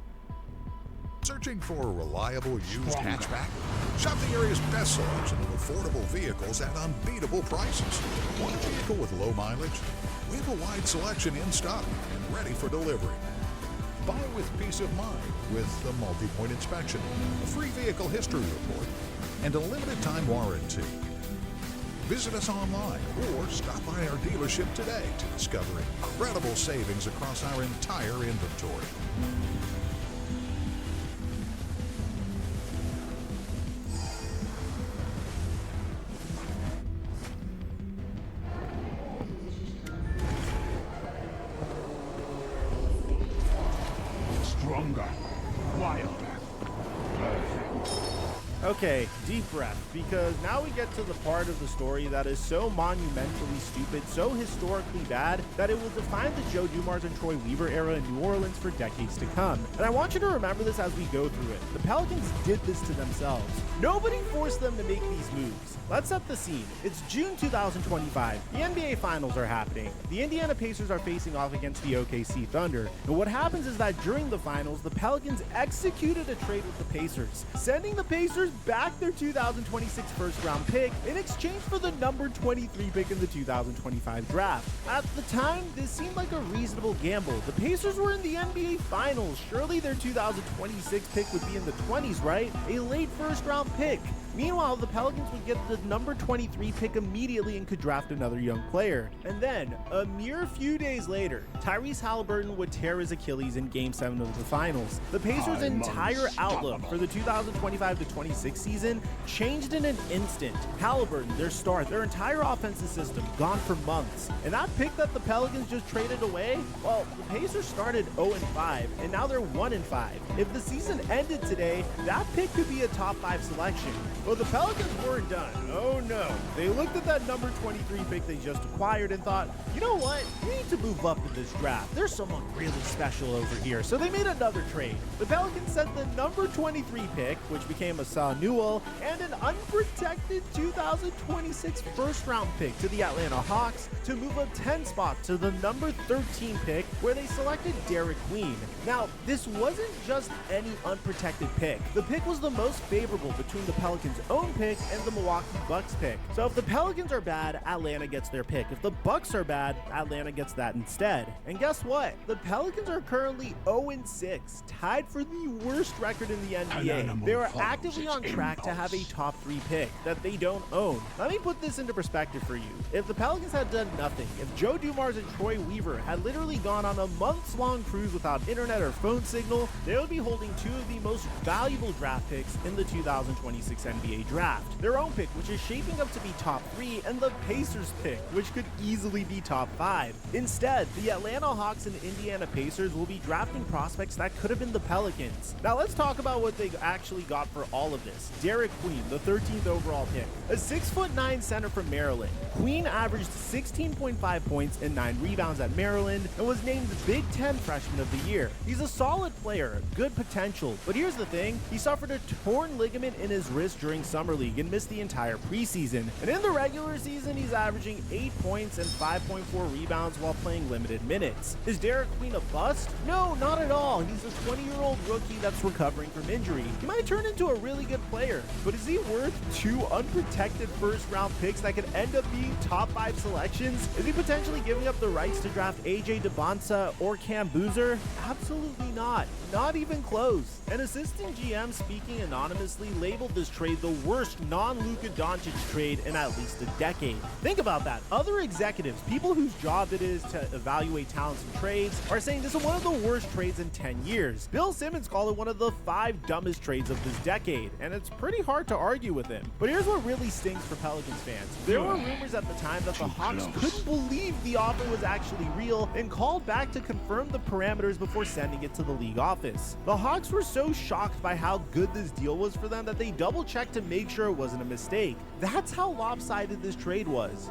Searching for a reliable used hatchback? Shop the area's best selection of affordable vehicles at unbeatable prices. Want a vehicle with low mileage? We have a wide selection in stock and ready for delivery. Buy with peace of mind with a multi-point inspection, a free vehicle history report, and a limited time warranty. Visit us online or stop by our dealership today to discover incredible savings across our entire inventory. Stronger, wilder, perfect. Okay, deep breath, because now we get to the part of the story that is so monumentally stupid, so historically bad, that it will define the Joe Dumars and Troy Weaver era in New Orleans for decades to come. And I want you to remember this as we go through it. The Pelicans did this to themselves. Nobody forced them to make these moves. Let's set the scene. It's June 2025. The NBA Finals are happening. The Indiana Pacers are facing off against the OKC Thunder. And what happens is that during the finals, the Pelicans executed a trade with the Pacers, sending the Pacers back their 2026 first-round pick in exchange for the number 23 pick in the 2025 draft. At the time, this seemed like a reasonable gamble. The Pacers were in the NBA Finals. Surely their 2026 pick would be in the 20s, right? A late first-round pick. Meanwhile, the Pelicans would get the number 23 pick immediately and could draft another young player. And then, a mere few days later, Tyrese Halliburton would tear his Achilles in Game 7 of the Finals. The Pacers' entire outlook for the 2025-26 season changed in an instant. Halliburton, their star, their entire offensive system, gone for months. And that pick that the Pelicans just traded away, well, the Pacers started 0-5, and now they're 1-5. If the season ended today, that pick could be a top 5 selection. Well, the Pelicans weren't done. Oh no. They looked at that number 23 pick they just acquired and thought, you know what, we need to move up in this draft. There's someone really special over here. So they made another trade. The Pelicans sent the number 23 pick, which became a Sa Newell, and an unprotected 2026 first-round pick to the Atlanta Hawks to move up 10 spots to the number 13 pick, where they selected Derek Queen. Now, this wasn't just any unprotected pick. The pick was the most favorable between the Pelicans' own pick and the Milwaukee Bucks pick. So if the Pelicans are bad, Atlanta gets their pick. If the Bucks are bad, Atlanta gets that instead. And guess what? The Pelicans are currently 0-6, tied for the worst record in the NBA. They are actively on track to have a top 3 pick that they don't own. Let me put this into perspective for you. If the Pelicans had done nothing, if Joe Dumars and Troy Weaver had literally gone on a months-long cruise without internet or phone signal, they would be holding 2 of the most valuable draft picks in the 2026 NBA draft. Their own pick, which is shaping up to be top 3, and the Pacers pick, which could easily be top 5. Instead, the Atlanta Hawks and Indiana Pacers will be drafting prospects that could have been the Pelicans. Now let's talk about what they actually got for all of this. Derek Queen, the 13th overall pick, a 6'9" center from Maryland. Queen averaged 16.5 points and 9 rebounds at Maryland and was named Big Ten Freshman of the Year. He's a solid player, good potential, but here's the thing, he suffered a torn ligament in his wrist during Summer League and missed the entire preseason. And in the regular season, he's averaging 8 points and 5.4 rebounds while playing limited minutes. Is Derek Queen a bust? No, not at all. He's a 20-year-old rookie that's recovering from injury. He might turn into a really good player, but is he worth 2 unprotected first-round picks that could end up being top 5 selections? Is he potentially giving up the rights to draft AJ DeBonsa or Cam Boozer? Absolutely not. Not even close. An assistant GM speaking anonymously labeled this trade the worst non-Luka Doncic trade in at least a decade. Think about that. Other executives, people whose job it is to evaluate talents and trades, are saying this is one of the worst trades in 10 years. Bill Simmons called it one of the 5 dumbest trades of this decade, and it's pretty hard to argue with him. But here's what really stings for Pelicans fans. There were rumors at the time that the Hawks couldn't believe the offer was actually real and called back to confirm the parameters before sending it to the league office. The Hawks were so shocked by how good this deal was for them that they double-checked to make sure it wasn't a mistake. That's how lopsided this trade was.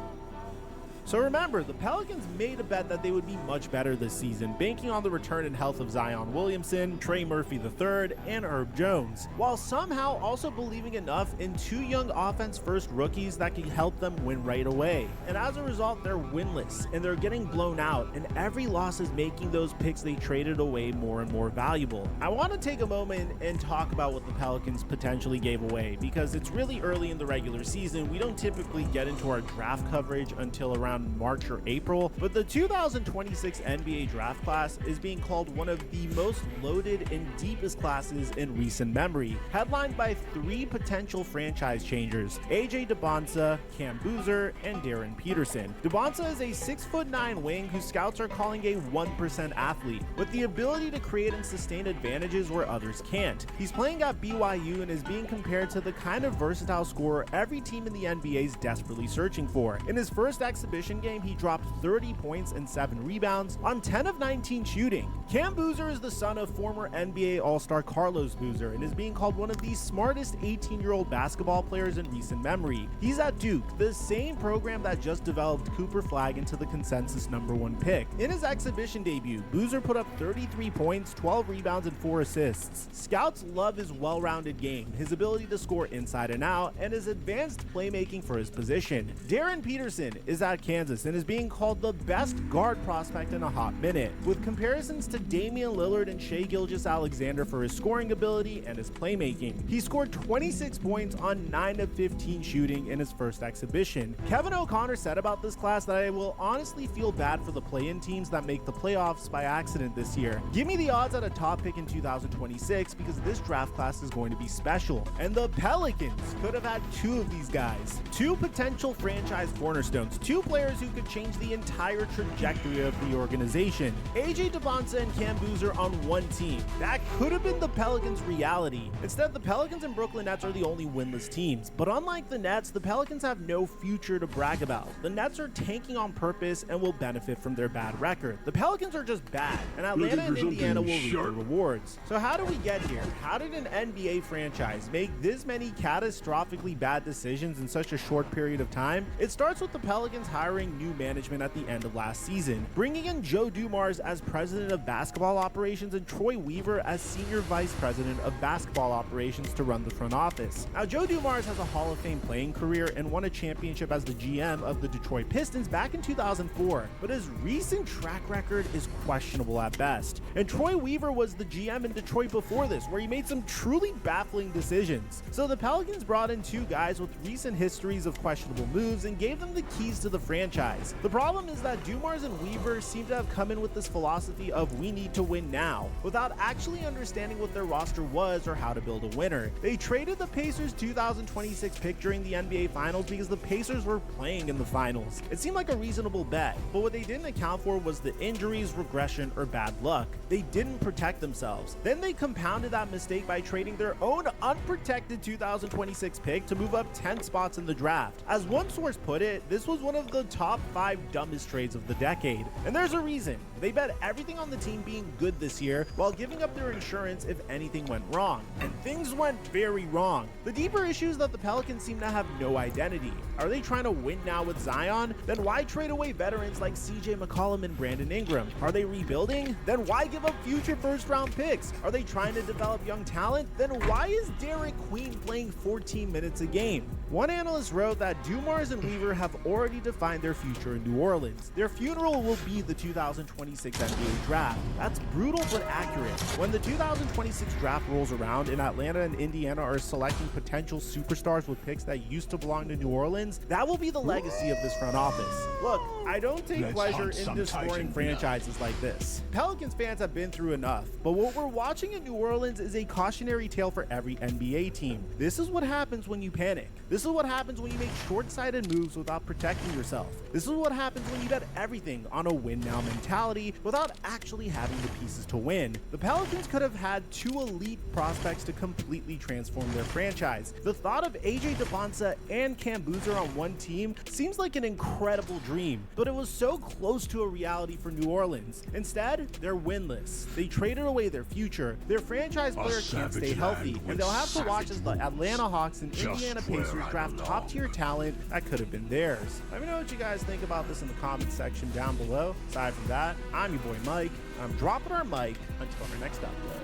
So remember, the Pelicans made a bet that they would be much better this season, banking on the return and health of Zion Williamson, Trey Murphy III, and Herb Jones, while somehow also believing enough in 2 young offense-first rookies that could help them win right away. And as a result, they're winless, and they're getting blown out, and every loss is making those picks they traded away more and more valuable. I want to take a moment and talk about what the Pelicans potentially gave away, because it's really early in the regular season. We don't typically get into our draft coverage until around March or April, but the 2026 NBA draft class is being called one of the most loaded and deepest classes in recent memory, headlined by 3 potential franchise changers: AJ DeBonsa, Cam Boozer, and Darren Peterson. DeBonsa is a 6'9" wing who scouts are calling a 1% athlete, with the ability to create and sustain advantages where others can't. He's playing at BYU and is being compared to the kind of versatile scorer every team in the NBA is desperately searching for. In his first exhibition game, he dropped 30 points and 7 rebounds on 10 of 19 shooting. Cam Boozer is the son of former NBA All-Star Carlos Boozer and is being called one of the smartest 18-year-old basketball players in recent memory. He's at Duke, the same program that just developed Cooper Flagg into the consensus #1 pick. In his exhibition debut, Boozer put up 33 points, 12 rebounds, and 4 assists. Scouts love his well-rounded game, his ability to score inside and out, and his advanced playmaking for his position. Darren Peterson is at Kansas and is being called the best guard prospect in a hot minute, with comparisons to Damian Lillard and Shai Gilgeous-Alexander for his scoring ability and his playmaking. He scored 26 points on 9 of 15 shooting in his first exhibition. Kevin O'Connor said about this class that I will honestly feel bad for the play-in teams that make the playoffs by accident this year. Give me the odds at a top pick in 2026 because this draft class is going to be special. And the Pelicans could have had 2 of these guys. 2 potential franchise cornerstones, 2 players players who could change the entire trajectory of the organization. AJ Debonsa and Cam Boozer on one team. That could have been the Pelicans' reality. Instead, the Pelicans and Brooklyn Nets are the only winless teams. But unlike the Nets, the Pelicans have no future to brag about. The Nets are tanking on purpose and will benefit from their bad record. The Pelicans are just bad, and Atlanta and Indiana will reap the rewards. So how do we get here? How did an NBA franchise make this many catastrophically bad decisions in such a short period of time? It starts with the Pelicans hiring new management at the end of last season, bringing in Joe Dumars as president of basketball operations and Troy Weaver as senior vice president of basketball operations to run the front office. Now, Joe Dumars has a Hall of Fame playing career and won a championship as the GM of the Detroit Pistons back in 2004, but his recent track record is questionable at best. And Troy Weaver was the GM in Detroit before this, where he made some truly baffling decisions. So the Pelicans brought in two guys with recent histories of questionable moves and gave them the keys to the franchise. The problem is that Dumars and Weaver seem to have come in with this philosophy of we need to win now, without actually understanding what their roster was or how to build a winner. They traded the Pacers' 2026 pick during the NBA Finals because the Pacers were playing in the finals. It seemed like a reasonable bet, but what they didn't account for was the injuries, regression, or bad luck. They didn't protect themselves. Then they compounded that mistake by trading their own unprotected 2026 pick to move up 10 spots in the draft. As one source put it, this was one of the top 5 dumbest trades of the decade. And there's a reason. They bet everything on the team being good this year while giving up their insurance if anything went wrong. And things went very wrong. The deeper issue is that the Pelicans seem to have no identity. Are they trying to win now with Zion? Then why trade away veterans like CJ McCollum and Brandon Ingram? Are they rebuilding? Then why give up future first-round picks? Are they trying to develop young talent? Then why is Derek Queen playing 14 minutes a game? One analyst wrote that Dumars and Weaver have already defined their future in New Orleans. Their funeral will be the 2026 NBA draft. That's brutal but accurate. When the 2026 draft rolls around and Atlanta and Indiana are selecting potential superstars with picks that used to belong to New Orleans, that will be the legacy of this front office. Look, I don't take pleasure in destroying franchises like this. Pelicans fans have been through enough, but what we're watching in New Orleans is a cautionary tale for every NBA team. This is what happens when you panic. This is what happens when you make short-sighted moves without protecting yourself. This is what happens when you bet everything on a win-now mentality without actually having the pieces to win. The Pelicans could have had 2 elite prospects to completely transform their franchise. The thought of AJ Debonsa and Cam Boozer on one team seems like an incredible dream, but it was so close to a reality for New Orleans. Instead, they're winless. They traded away their future. Their franchise player can't stay healthy, and they'll have to watch as the Atlanta Hawks and Indiana Pacers draft top-tier talent that could have been theirs. Let me know what you guys think about this in the comments section down below. Aside from that, I'm your boy Mike. I'm dropping our mic until our next upload.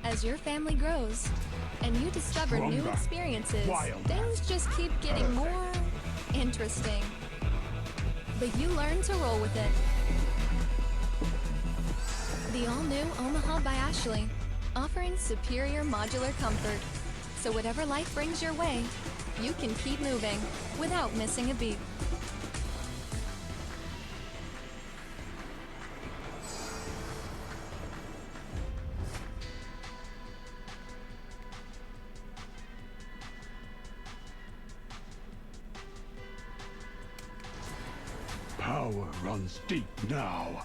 As your family grows and you discover new experiences, things just keep getting more interesting. But you learn to roll with it. The all-new Omaha by Ashley, offering superior modular comfort. So whatever life brings your way, you can keep moving without missing a beat. Power runs deep now.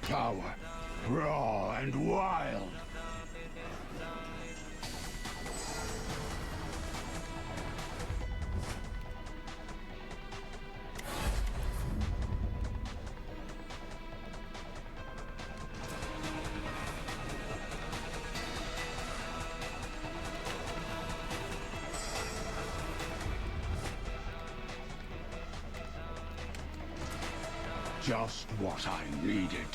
Power, raw and wild. Just what I needed.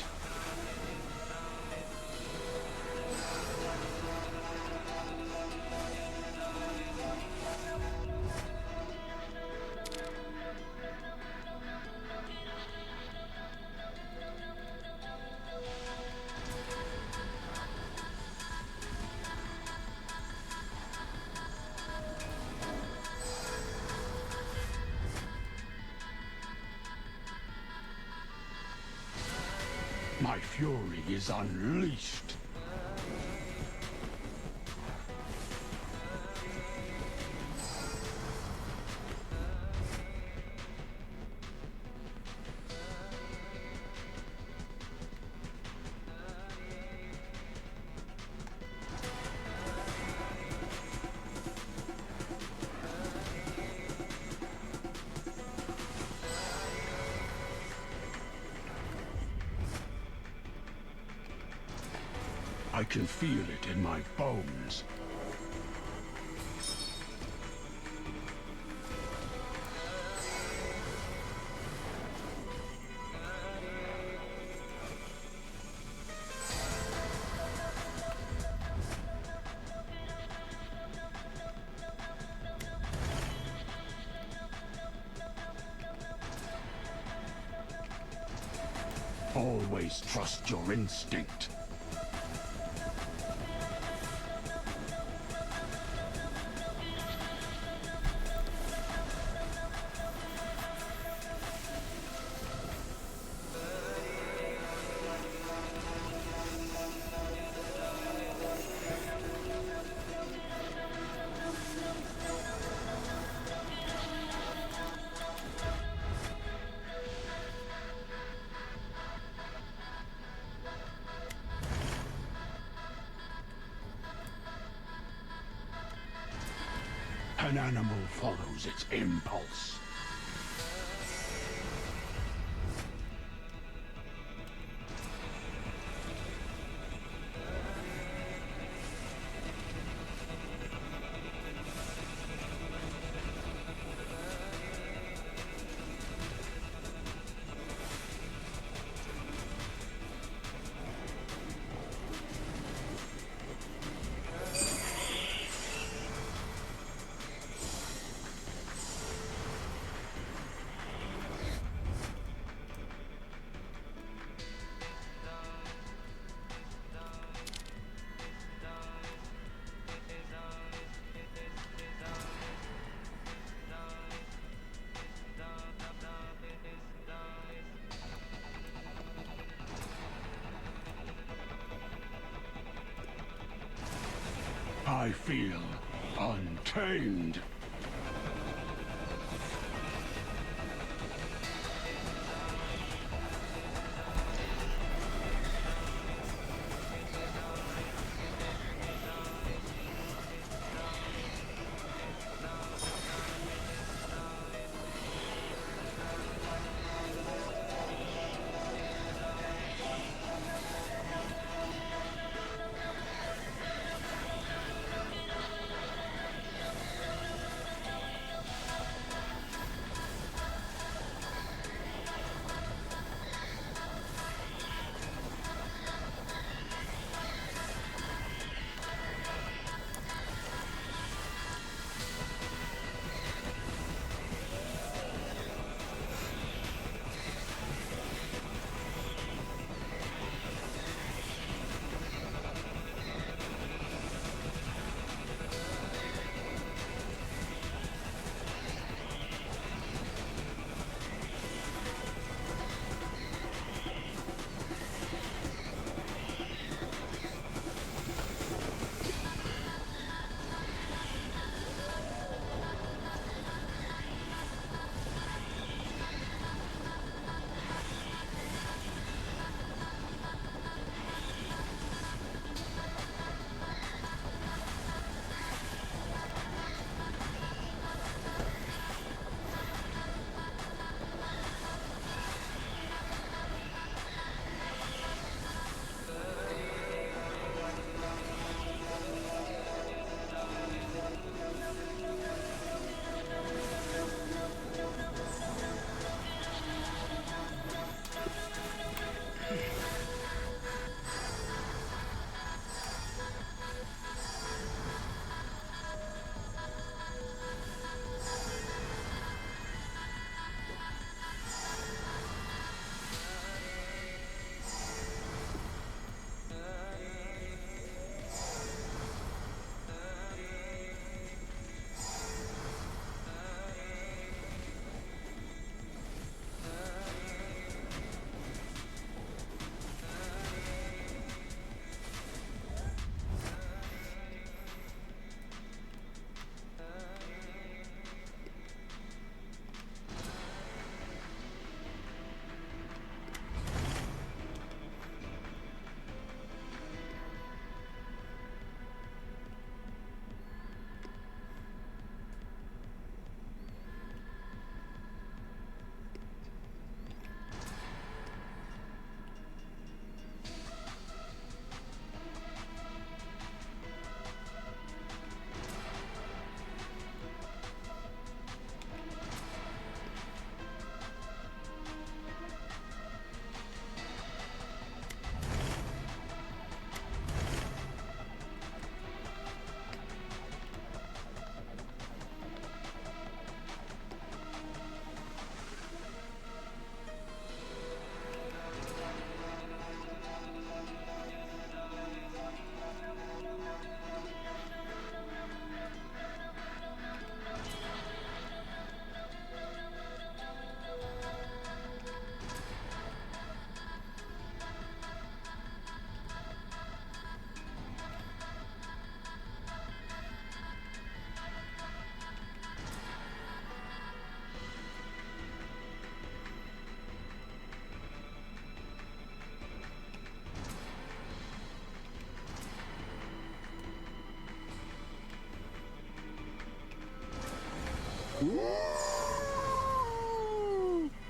My fury is unleashed. I can feel it in my bones. Always trust your instinct. An animal follows its impulse. I feel untamed.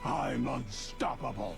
I'm unstoppable.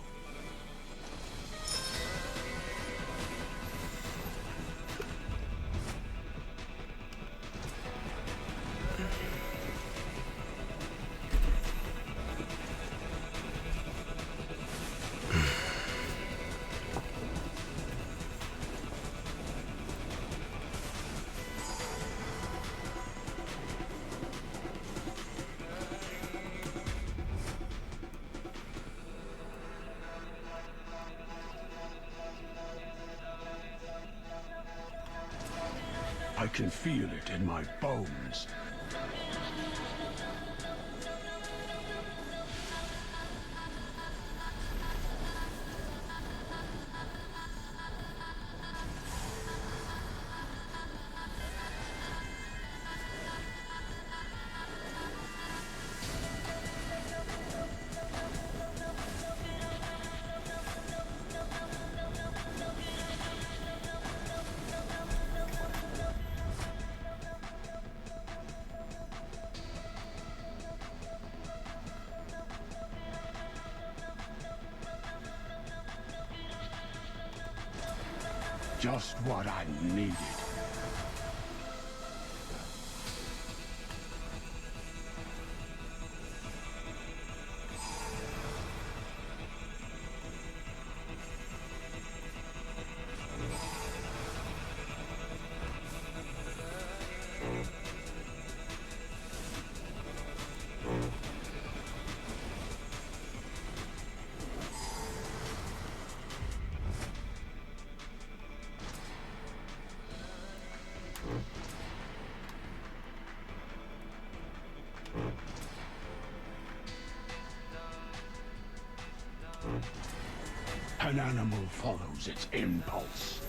I can feel it in my bones. Just what I needed. An animal follows its impulse.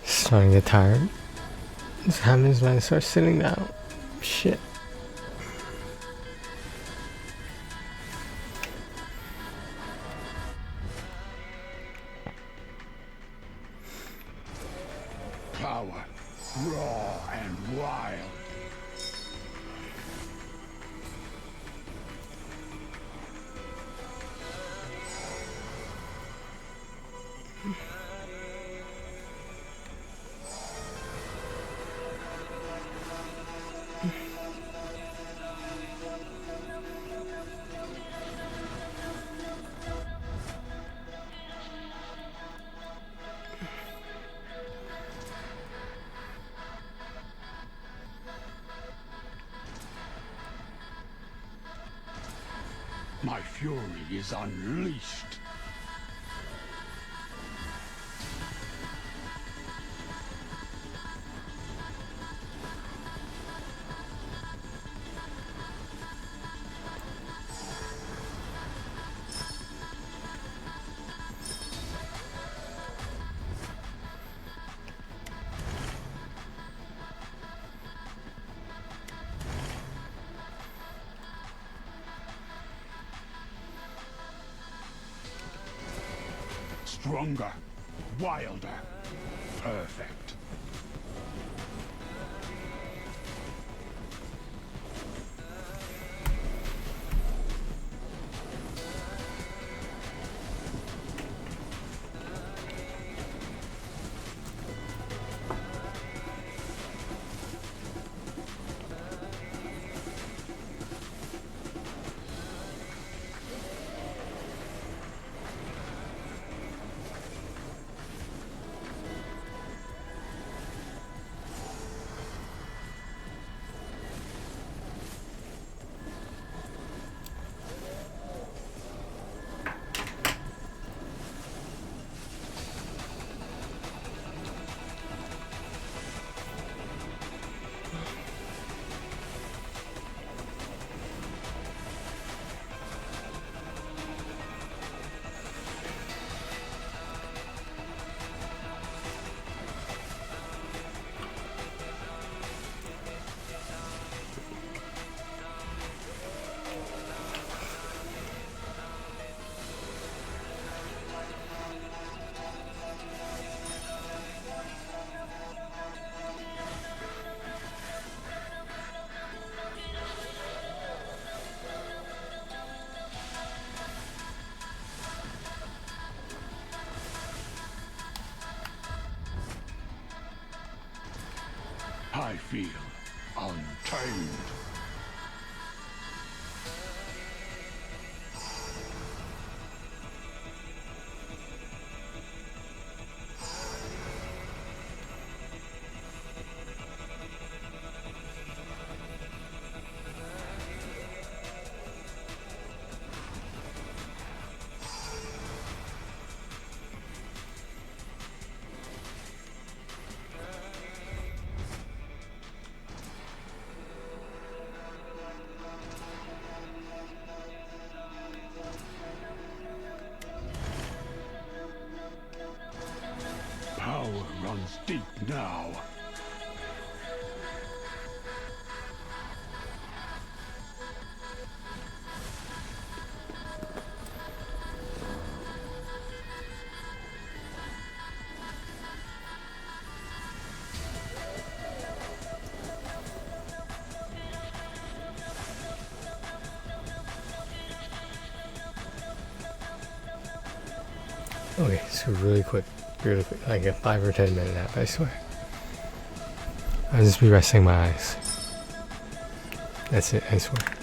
Starting to get tired. This happens when I start sitting down. Shit. Power, raw and wild. My fury is unleashed. Stronger, wilder, perfect. feel untamed. Power runs deep now. Okay, so really quick, like a 5 or 10 minute nap, I swear. I'll just be resting my eyes. That's it, I swear.